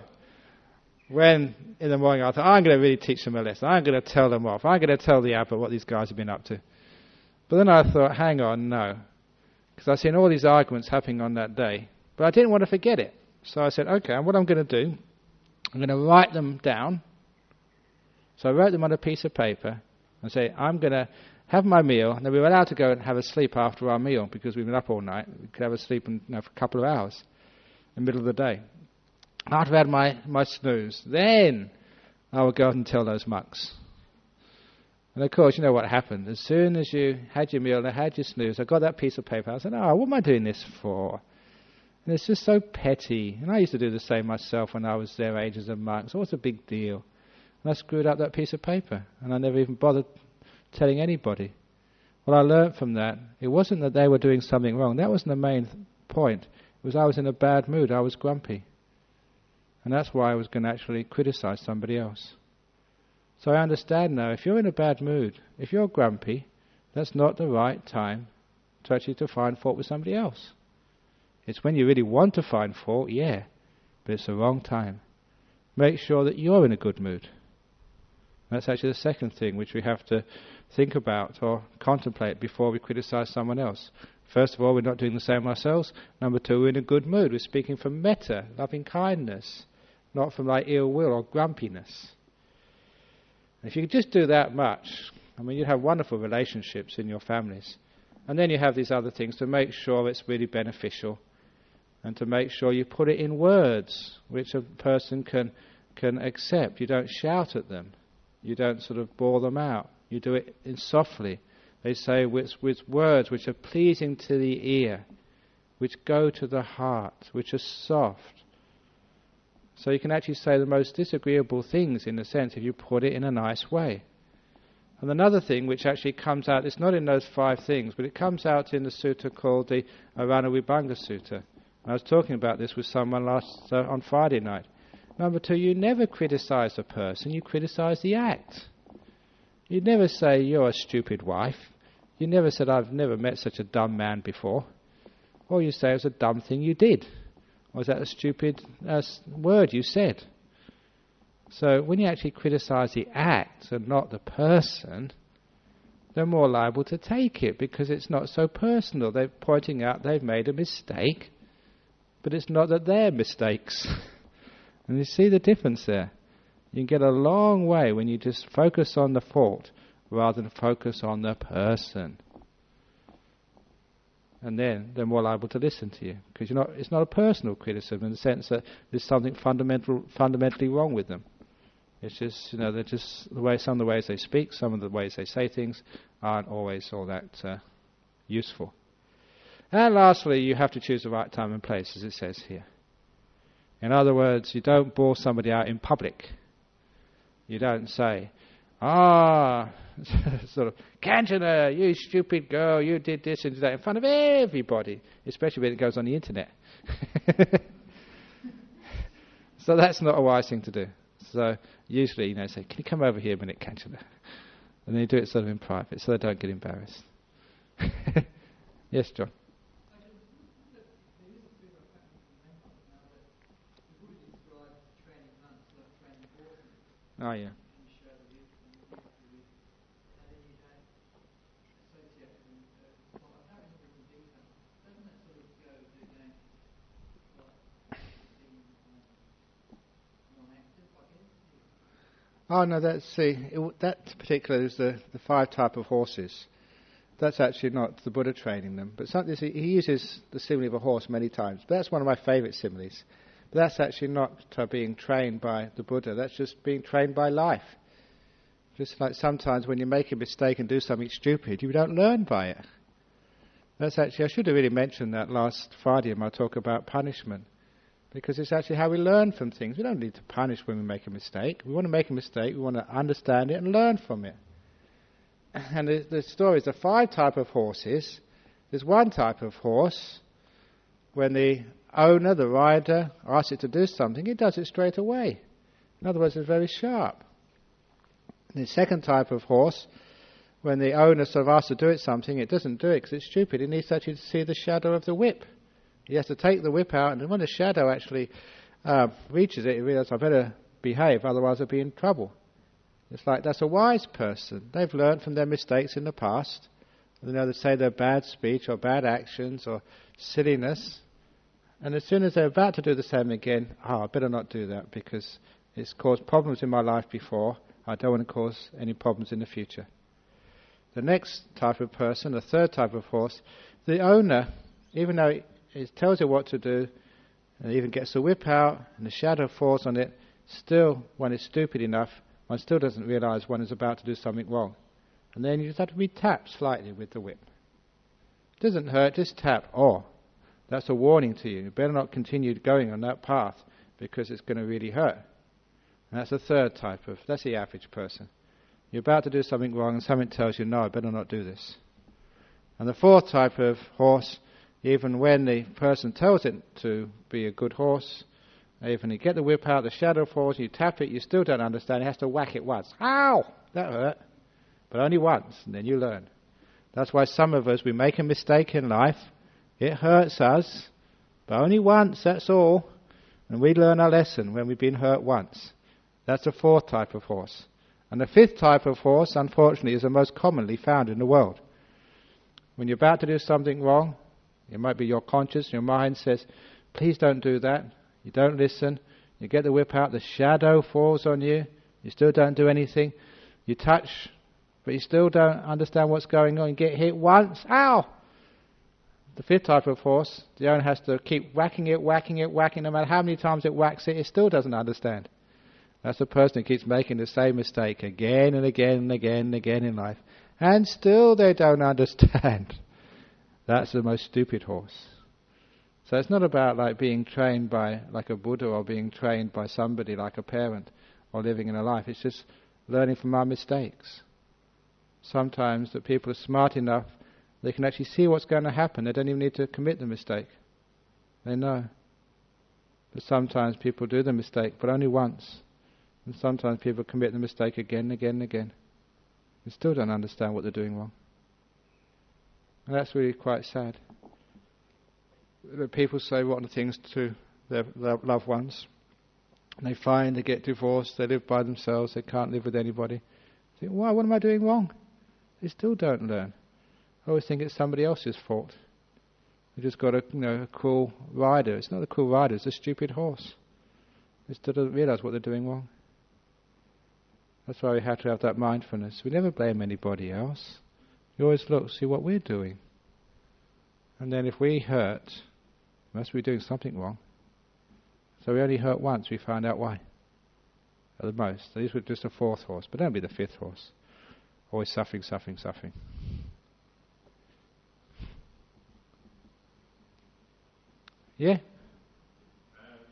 when in the morning I thought, I'm going to really teach them a lesson. I'm going to tell them off. I'm going to tell the Abba what these guys have been up to. But then I thought, hang on, no. Because I've seen all these arguments happening on that day. But I didn't want to forget it. So I said, okay, what I'm going to do, I'm going to write them down. So I wrote them on a piece of paper and say, I'm going to have my meal. And then we were allowed to go and have a sleep after our meal because we've been up all night. We could have a sleep for a couple of hours in the middle of the day. After I had my snooze, then I would go and tell those monks. And of course, you know what happened. As soon as you had your meal and had your snooze, I got that piece of paper. I said, what am I doing this for? And it's just so petty. And I used to do the same myself when I was their age as a monk. So what's the big deal? And I screwed up that piece of paper. And I never even bothered telling anybody. What I learnt from that, it wasn't that they were doing something wrong. That wasn't the main point. It was I was in a bad mood. I was grumpy. And that's why I was going to actually criticize somebody else. So I understand now, if you're in a bad mood, if you're grumpy, that's not the right time to actually to find fault with somebody else. It's when you really want to find fault, yeah, but it's the wrong time. Make sure that you're in a good mood. That's actually the second thing which we have to think about or contemplate before we criticize someone else. First of all, we're not doing the same ourselves. Number two, we're in a good mood. We're speaking from metta, loving kindness, not from like ill will or grumpiness. If you could just do that much, you'd have wonderful relationships in your families. And then you have these other things to make sure it's really beneficial and to make sure you put it in words which a person can accept. You don't shout at them. You don't sort of bore them out. You do it softly. They say with words which are pleasing to the ear, which go to the heart, which are soft. So you can actually say the most disagreeable things, in a sense, if you put it in a nice way. And another thing which actually comes out, it's not in those 5 things, but it comes out in the sutta called the Arana Vibhanga Sutta. And I was talking about this with someone on Friday night. Number 2, you never criticize a person, you criticize the act. You never say, you're a stupid wife. You never said, I've never met such a dumb man before. Or you say, it was a dumb thing you did. Or is that a stupid word you said? So when you actually criticize the act and not the person, they're more liable to take it because it's not so personal. They're pointing out they've made a mistake, but it's not that they're mistakes. And you see the difference there. You can get a long way when you just focus on the fault rather than focus on the person. And then they're more liable to listen to you because it's not a personal criticism in the sense that there's something fundamentally wrong with them. It's just, they're just some of the ways they speak, some of the ways they say things aren't always all that useful. And lastly, you have to choose the right time and place, as it says here. In other words, you don't bore somebody out in public. You don't say, sort of, Kanchana, you stupid girl, you did this and that in front of everybody, especially when it goes on the internet. So that's not a wise thing to do. So usually, say, can you come over here a minute, Kanchana? And then you do it sort of in private so they don't get embarrassed. Yes, John? Oh, yeah. Oh, no, that particular is the 5 type of horses. That's actually not the Buddha training them. But he uses the simile of a horse many times. But that's one of my favourite similes. But that's actually not being trained by the Buddha. That's just being trained by life. Just like sometimes when you make a mistake and do something stupid, you don't learn by it. That's actually, I should have really mentioned that last Friday in my talk about punishment. Because it's actually how we learn from things. We don't need to punish when we make a mistake. We want to make a mistake, we want to understand it and learn from it. And the story is the 5 type of horses. There's one type of horse, when the owner, the rider, asks it to do something, it does it straight away. In other words, it's very sharp. The second type of horse, when the owner sort of asks to do it something, it doesn't do it because it's stupid. It needs actually to see the shadow of the whip. He has to take the whip out, and when the shadow actually reaches it, he realizes, I better behave, otherwise they'll be in trouble. It's like that's a wise person. They've learned from their mistakes in the past. They say their bad speech or bad actions or silliness. And as soon as they're about to do the same again, I better not do that because it's caused problems in my life before. I don't want to cause any problems in the future. The next type of person, the third type of horse, the owner, even though it tells you what to do, and it even gets the whip out and the shadow falls on it, still, one is stupid enough, one still doesn't realize one is about to do something wrong. And then you just have to be tapped slightly with the whip. It doesn't hurt, just tap. Oh, that's a warning to you. You better not continue going on that path because it's going to really hurt. And that's the third type of, that's the average person. You're about to do something wrong and something tells you, no, I better not do this. And the fourth type of horse, even when the person tells it to be a good horse, even you get the whip out, the shadow falls, you tap it, you still don't understand, it has to whack it once. Ow! That hurt. But only once, and then you learn. That's why some of us, we make a mistake in life, it hurts us, but only once, that's all. And we learn our lesson when we've been hurt once. That's the fourth type of horse. And the fifth type of horse, unfortunately, is the most commonly found in the world. When you're about to do something wrong, it might be your conscience, your mind says, please don't do that. You don't listen. You get the whip out, the shadow falls on you. You still don't do anything. You touch, but you still don't understand what's going on. You get hit once, ow! The fifth type of horse, the owner has to keep whacking it, no matter how many times it whacks it, it still doesn't understand. That's the person who keeps making the same mistake again and again and again and again in life. And still they don't understand. That's the most stupid horse. So it's not about like being trained by like a Buddha or being trained by somebody like a parent or living in a life. It's just learning from our mistakes. Sometimes that people are smart enough, they can actually see what's going to happen. They don't even need to commit the mistake. They know. But sometimes people do the mistake, but only once. And sometimes people commit the mistake again and again and again. They still don't understand what they're doing wrong. And that's really quite sad. People say rotten things to their loved ones. And they find they get divorced, they live by themselves, they can't live with anybody. They think, why? What am I doing wrong? They still don't learn. I always think it's somebody else's fault. They just got a cruel rider. It's not a cruel rider, it's a stupid horse. They still don't realize what they're doing wrong. That's why we have to have that mindfulness. We never blame anybody else. We always look, see what we're doing. And then if we hurt, we must be doing something wrong. So we only hurt once, we find out why. At the most. So these were just a fourth horse, but don't be the fifth horse. Always suffering. Yeah?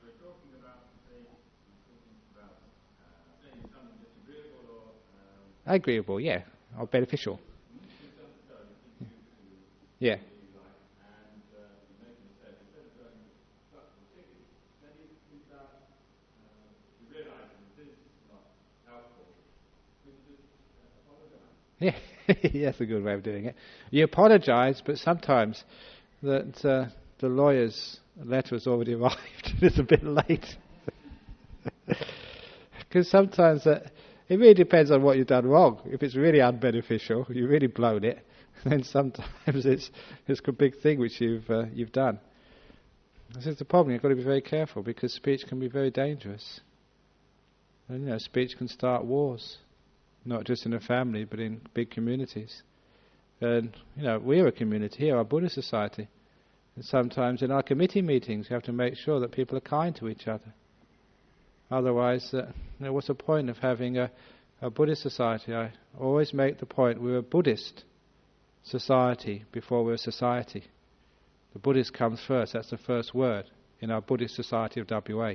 We're talking about saying something disagreeable or... agreeable, yeah. Or beneficial. Yeah. Yeah, that's a good way of doing it. You apologise, but sometimes that the lawyer's letter has already arrived. It's a bit late. Because sometimes it really depends on what you've done wrong. If it's really unbeneficial, you've really blown it, then sometimes it's a big thing which you've done. This is the problem. You've got to be very careful because speech can be very dangerous. And speech can start wars. Not just in a family, but in big communities. And, we're a community here, our Buddhist society. And sometimes in our committee meetings, you have to make sure that people are kind to each other. Otherwise, what's the point of having a Buddhist society? I always make the point, we're a Buddhist society before we're a society. The Buddhist comes first, that's the first word in our Buddhist society of WA.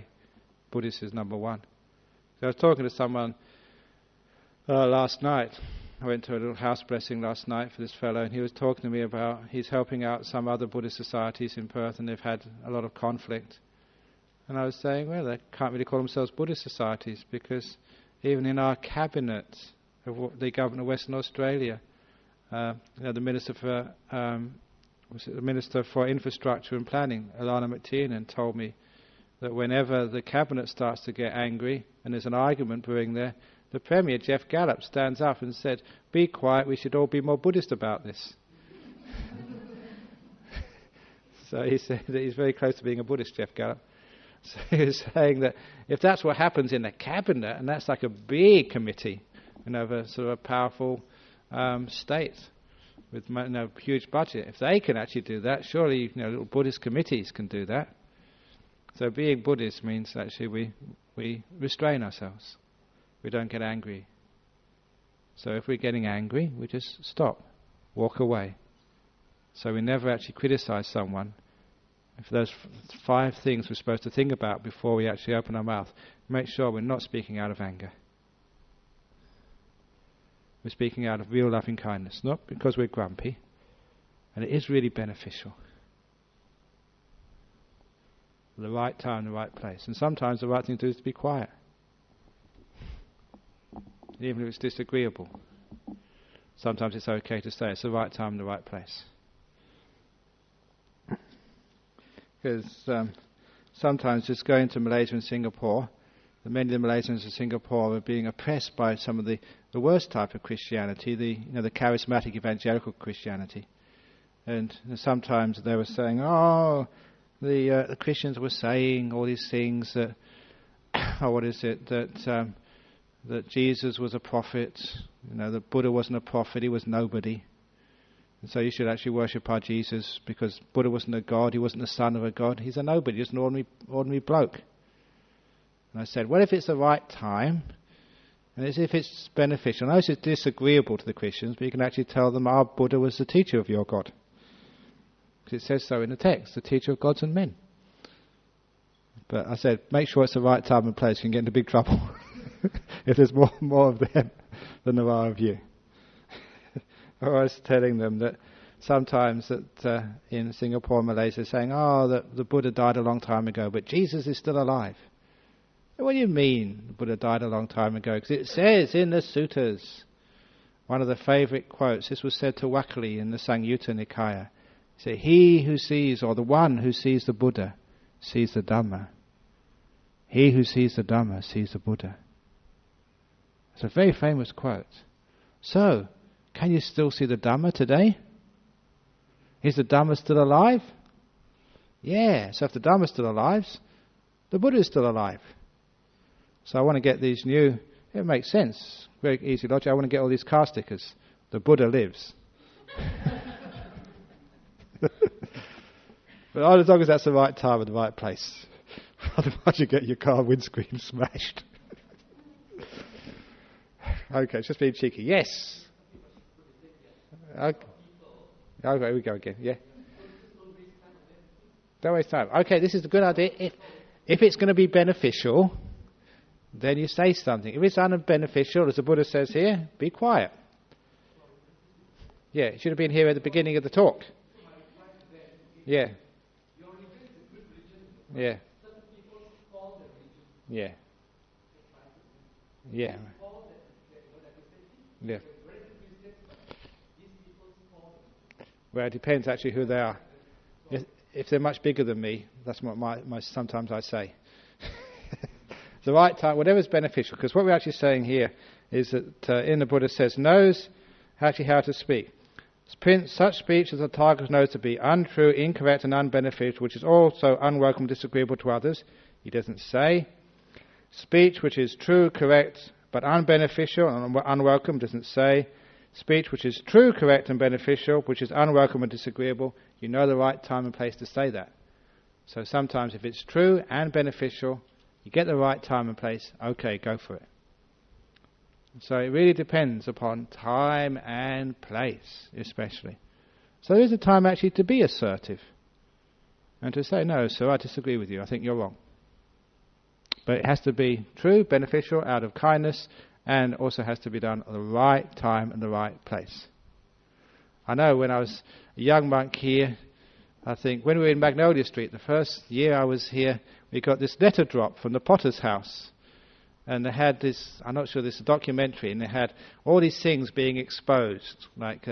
Buddhist is number one. So I was talking to someone last night. I went to a little house blessing last night for this fellow, and he was talking to me about he's helping out some other Buddhist societies in Perth, and they've had a lot of conflict. And I was saying, well, they can't really call themselves Buddhist societies because even in our cabinet of the government of Western Australia, the Minister for Infrastructure and Planning, Alana McTiernan, told me that whenever the cabinet starts to get angry and there's an argument brewing there, the Premier, Jeff Gallup, stands up and said, "Be quiet, we should all be more Buddhist about this." So he said that he's very close to being a Buddhist, Jeff Gallup. So he was saying that if that's what happens in the cabinet, and that's like a big committee, of a sort of a powerful state with huge budget, if they can actually do that, surely little Buddhist committees can do that. So being Buddhist means actually we restrain ourselves. We don't get angry. So if we're getting angry, we just stop, walk away. So we never actually criticize someone. If those 5 things we're supposed to think about before we actually open our mouth, make sure we're not speaking out of anger. We're speaking out of real loving kindness, not because we're grumpy. And it is really beneficial. The right time, the right place. And sometimes the right thing to do is to be quiet. Even if it's disagreeable. Sometimes it's okay to say it's the right time, the right place. Because sometimes just going to Malaysia and Singapore, many of the Malaysians in Singapore are being oppressed by some of the worst type of Christianity, the charismatic evangelical Christianity. And sometimes they were saying, the Christians were saying all these things that, that Jesus was a prophet, that Buddha wasn't a prophet, he was nobody. And so you should actually worship our Jesus because Buddha wasn't a god, he wasn't the son of a god, he's a nobody, just an ordinary bloke. And I said, well, if it's the right time, and if it's beneficial, I know it's disagreeable to the Christians, but you can actually tell them our Buddha was the teacher of your God. Because it says so in the text, the teacher of gods and men. But I said, make sure it's the right time and place, you can get into big trouble if there's more of them than there are of you. I was telling them that sometimes that in Singapore and Malaysia saying, that the Buddha died a long time ago, but Jesus is still alive. What do you mean the Buddha died a long time ago? Because it says in the Suttas, one of the favourite quotes, this was said to Wakali in the Samyutta Nikaya. He said, he who sees, or the one who sees the Buddha, sees the Dhamma. He who sees the Dhamma sees the Buddha. It's a very famous quote. So, can you still see the Dhamma today? Is the Dhamma still alive? Yeah, so if the Dhamma is still alive, the Buddha is still alive. So I want to get these new, it makes sense, very easy logic, I want to get all these car stickers. The Buddha lives. But as long as that's the right time and the right place. Otherwise you get your car windscreen smashed. Okay, it's just being cheeky. Yes. Okay, here we go again. Yeah. Don't waste time. Okay, this is a good idea. If it's going to be beneficial, then you say something. If it's unbeneficial, as the Buddha says here, be quiet. Yeah, it should have been here at the beginning of the talk. Yeah. Yeah. Yeah. Yeah. Yeah. Well, it depends actually who they are. If they're much bigger than me, that's what my sometimes I say. The right time, whatever's beneficial, because what we're actually saying here is that in the Buddha says, knows actually how to speak. Such speech as the Tathagata knows to be untrue, incorrect and unbeneficial, which is also unwelcome, disagreeable to others. He doesn't say. Speech which is true, correct, but unbeneficial and unwelcome, doesn't say. Speech which is true, correct and beneficial, which is unwelcome and disagreeable, you know the right time and place to say that. So sometimes if it's true and beneficial, you get the right time and place, okay, go for it. So it really depends upon time and place, especially. So there is a time actually to be assertive and to say, no, sir, I disagree with you, I think you're wrong. But it has to be true, beneficial, out of kindness, and also has to be done at the right time and the right place. I know when I was a young monk here, I think when we were in Magnolia Street, the first year I was here, we got this letter drop from the Potter's House. And they had this, I'm not sure this is a documentary, and they had all these things being exposed, like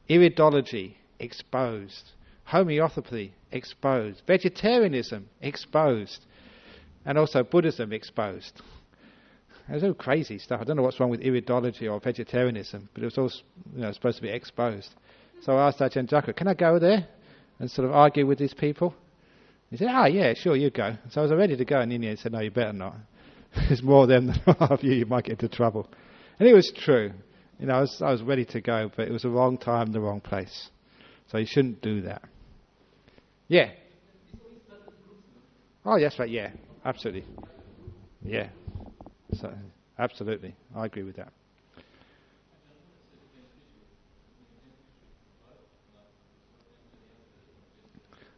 iridology exposed, homeopathy exposed, vegetarianism exposed. and also Buddhism exposed. It was all crazy stuff. I don't know what's wrong with iridology or vegetarianism, but it was all supposed to be exposed. So I asked Ajahn Jaka, can I go there and sort of argue with these people? He said, yeah, sure, you go. So I was ready to go, and he said, no, you better not. There's more of them than of you might get into trouble. And it was true. I was ready to go, but it was the wrong time, the wrong place. So you shouldn't do that. Yeah. Oh, yes, right, yeah, absolutely. Yeah. So, absolutely, I agree with that.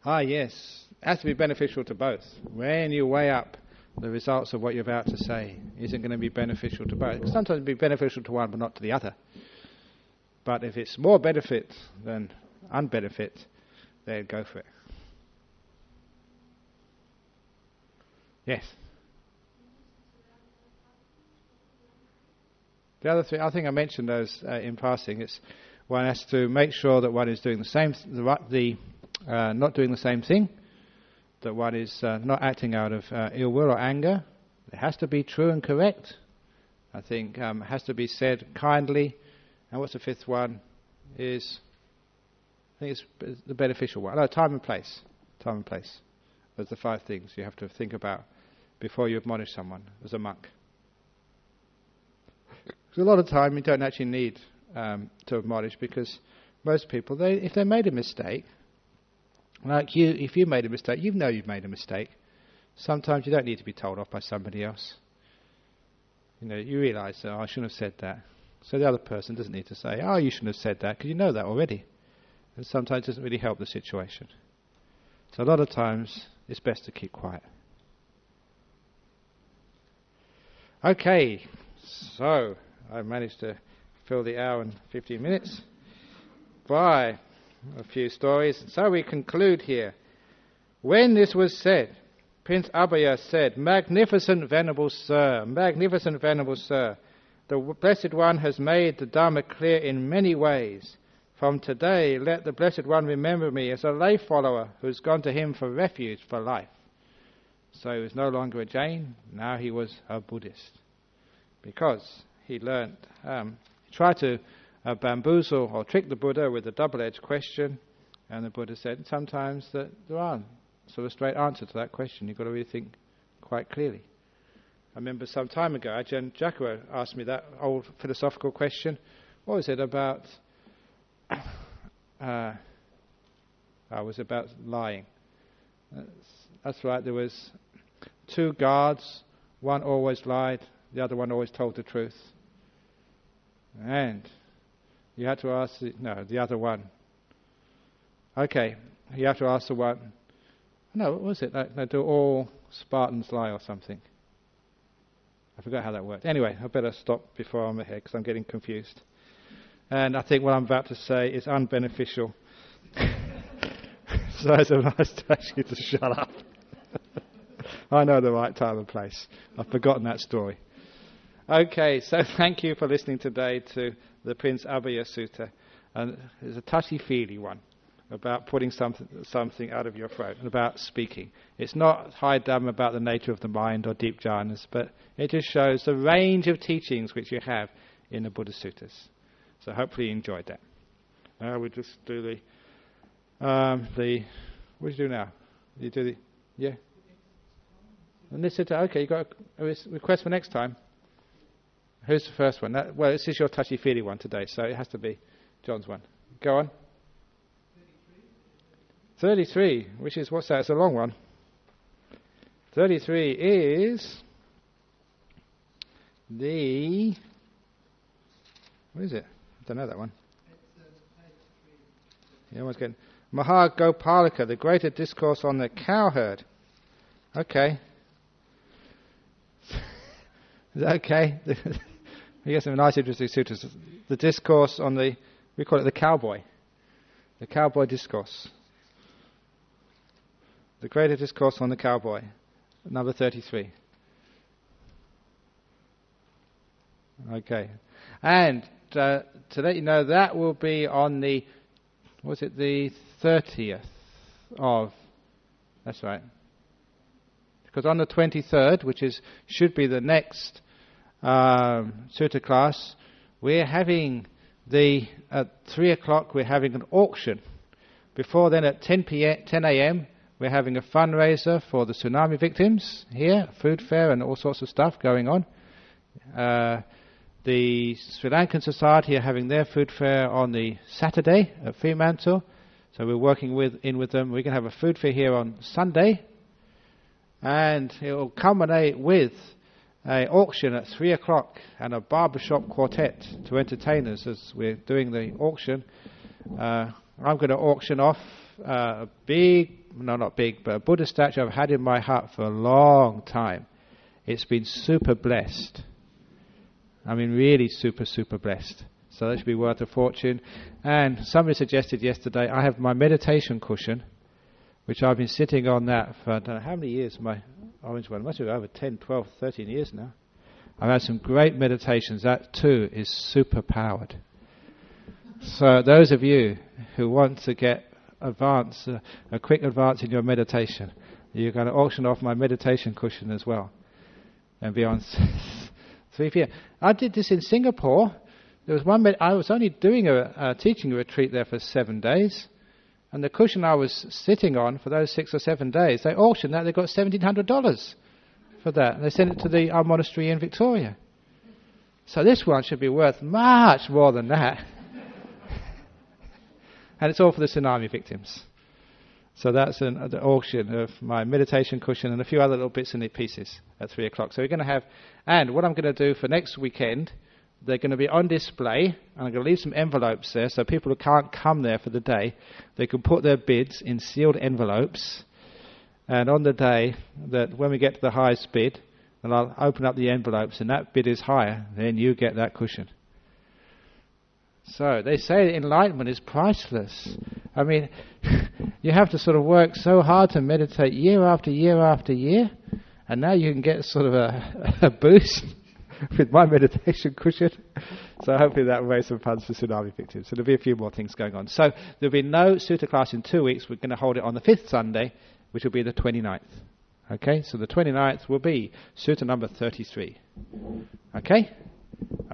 Yes, it has to be beneficial to both. When you weigh up the results of what you're about to say, is it going to be beneficial to both? Sometimes it'll be beneficial to one, but not to the other. But if it's more benefit than unbenefit, then go for it. Yes. The other three, I think I mentioned those in passing. It's one has to make sure that one is doing the same, not doing the same thing, that one is not acting out of ill will or anger. It has to be true and correct. I think it has to be said kindly. And what's the fifth one? I think it's the beneficial one. No, time and place. Time and place. Those are the 5 things you have to think about before you admonish someone as a monk. Because a lot of time you don't actually need to admonish, because most people, if they made a mistake, like you, if you made a mistake, you know you've made a mistake. Sometimes you don't need to be told off by somebody else. You realise, I shouldn't have said that. So the other person doesn't need to say, you shouldn't have said that, because you know that already. And sometimes it doesn't really help the situation. So a lot of times it's best to keep quiet. Okay, so I managed to fill the hour and 15 minutes by a few stories. So we conclude here. When this was said, Prince Abhaya said, magnificent Venerable Sir, the Blessed One has made the Dhamma clear in many ways. From today, let the Blessed One remember me as a lay follower who's gone to him for refuge for life. So he was no longer a Jain, now he was a Buddhist. Because he learnt, he tried to bamboozle or trick the Buddha with a double-edged question, and the Buddha said sometimes that there aren't sort of straight answer to that question. You've got to really think quite clearly. I remember some time ago, Ajahn Jaka asked me that old philosophical question. What was it about? It was about lying. That's right, there was 2 guards. One always lied, the other one always told the truth. And you had to ask the other one. Okay, you have to ask the one. No, what was it? Do all Spartans lie or something? I forgot how that worked. Anyway, I better stop before I'm ahead because I'm getting confused. And I think what I'm about to say is unbeneficial. So it's nice to ask you to shut up. I know the right time and place. I've forgotten that story. Okay, so thank you for listening today to the Prince Abhaya Sutta. And it's a touchy-feely one about putting something out of your throat, and about speaking. It's not high Dhamma about the nature of the mind or deep jhanas, but it just shows the range of teachings which you have in the Buddhist suttas. So hopefully you enjoyed that. Now we just do what do you do now? You do and this sutta, okay, you got a request for next time? Who's the first one? Well, this is your touchy-feely one today, so it has to be John's one. Go on. 33, which is, what's that? It's a long one. 33 is what is it? I don't know that one. Yeah, one's getting Mahagopalika, the greater discourse on the cowherd. Okay. Is that okay? We get some nice interesting sutras. The discourse on we call it the cowboy. The cowboy discourse. The greater discourse on the cowboy. Number 33. Okay. And to let you know, that will be on the 30th of... That's right. because on the 23rd, which should be the next Sutta class, we're having at 3 o'clock we're having an auction. Before then, at 10 a.m., we're having a fundraiser for the tsunami victims here, food fair and all sorts of stuff going on. The Sri Lankan Society are having their food fair on the Saturday at Fremantle, so we're working with them. We're going to have a food fair here on Sunday, and it will culminate with an auction at 3 o'clock and a barbershop quartet to entertain us as we're doing the auction. I'm going to auction off a Buddhist statue I've had in my hut for a long time. It's been super blessed. I mean, really super, super blessed. So that should be worth a fortune. And somebody suggested yesterday, I have my meditation cushion, which I've been sitting on that for I don't know how many years. My orange one must be over 10, 12, 13 years now. I've had some great meditations. That too is super powered. So those of you who want to get a quick advance in your meditation, you're going to auction off my meditation cushion as well. And be on 3 p.m. I did this in Singapore. There was I was only doing a teaching retreat there for 7 days, and the cushion I was sitting on for those 6 or 7 days, they auctioned that. They got $1,700 for that. And they sent it to our monastery in Victoria. So this one should be worth much more than that. And it's all for the tsunami victims. So that's the auction of my meditation cushion and a few other little bits and pieces at 3 o'clock. So we're going to have, and what I'm going to do for next weekend, they're going to be on display, and I'm going to leave some envelopes there so people who can't come there for the day, they can put their bids in sealed envelopes, and on the day that when we get to the highest bid, and I'll open up the envelopes and that bid is higher, then you get that cushion. So they say enlightenment is priceless. I mean, you have to sort of work so hard to meditate year after year after year, and now you can get sort of a boost with my meditation cushion. So hopefully that will raise some funds for tsunami victims. So there'll be a few more things going on. So there'll be no Sutta class in 2 weeks. We're going to hold it on the 5th Sunday, which will be the 29th. Okay, so the 29th will be Sutta number 33. Okay?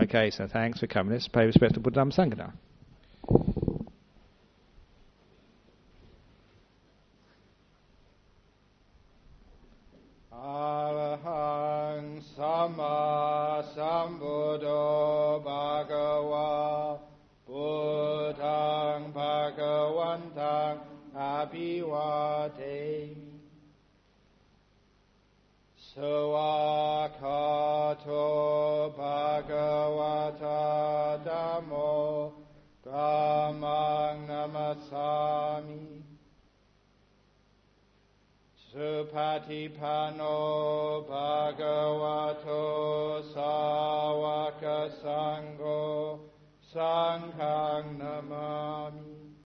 Okay, so thanks for coming. Let's pay respect to Buddha Dhamma Sangha now. Arahang Sama Sambuddho Bhagava Buddhang Bhagavantang Abhivademi Sawakato Bhagavata Dhammo Brahmang Namasami Supatipano Bhagavato Sawaka Sangho Sanghang Namami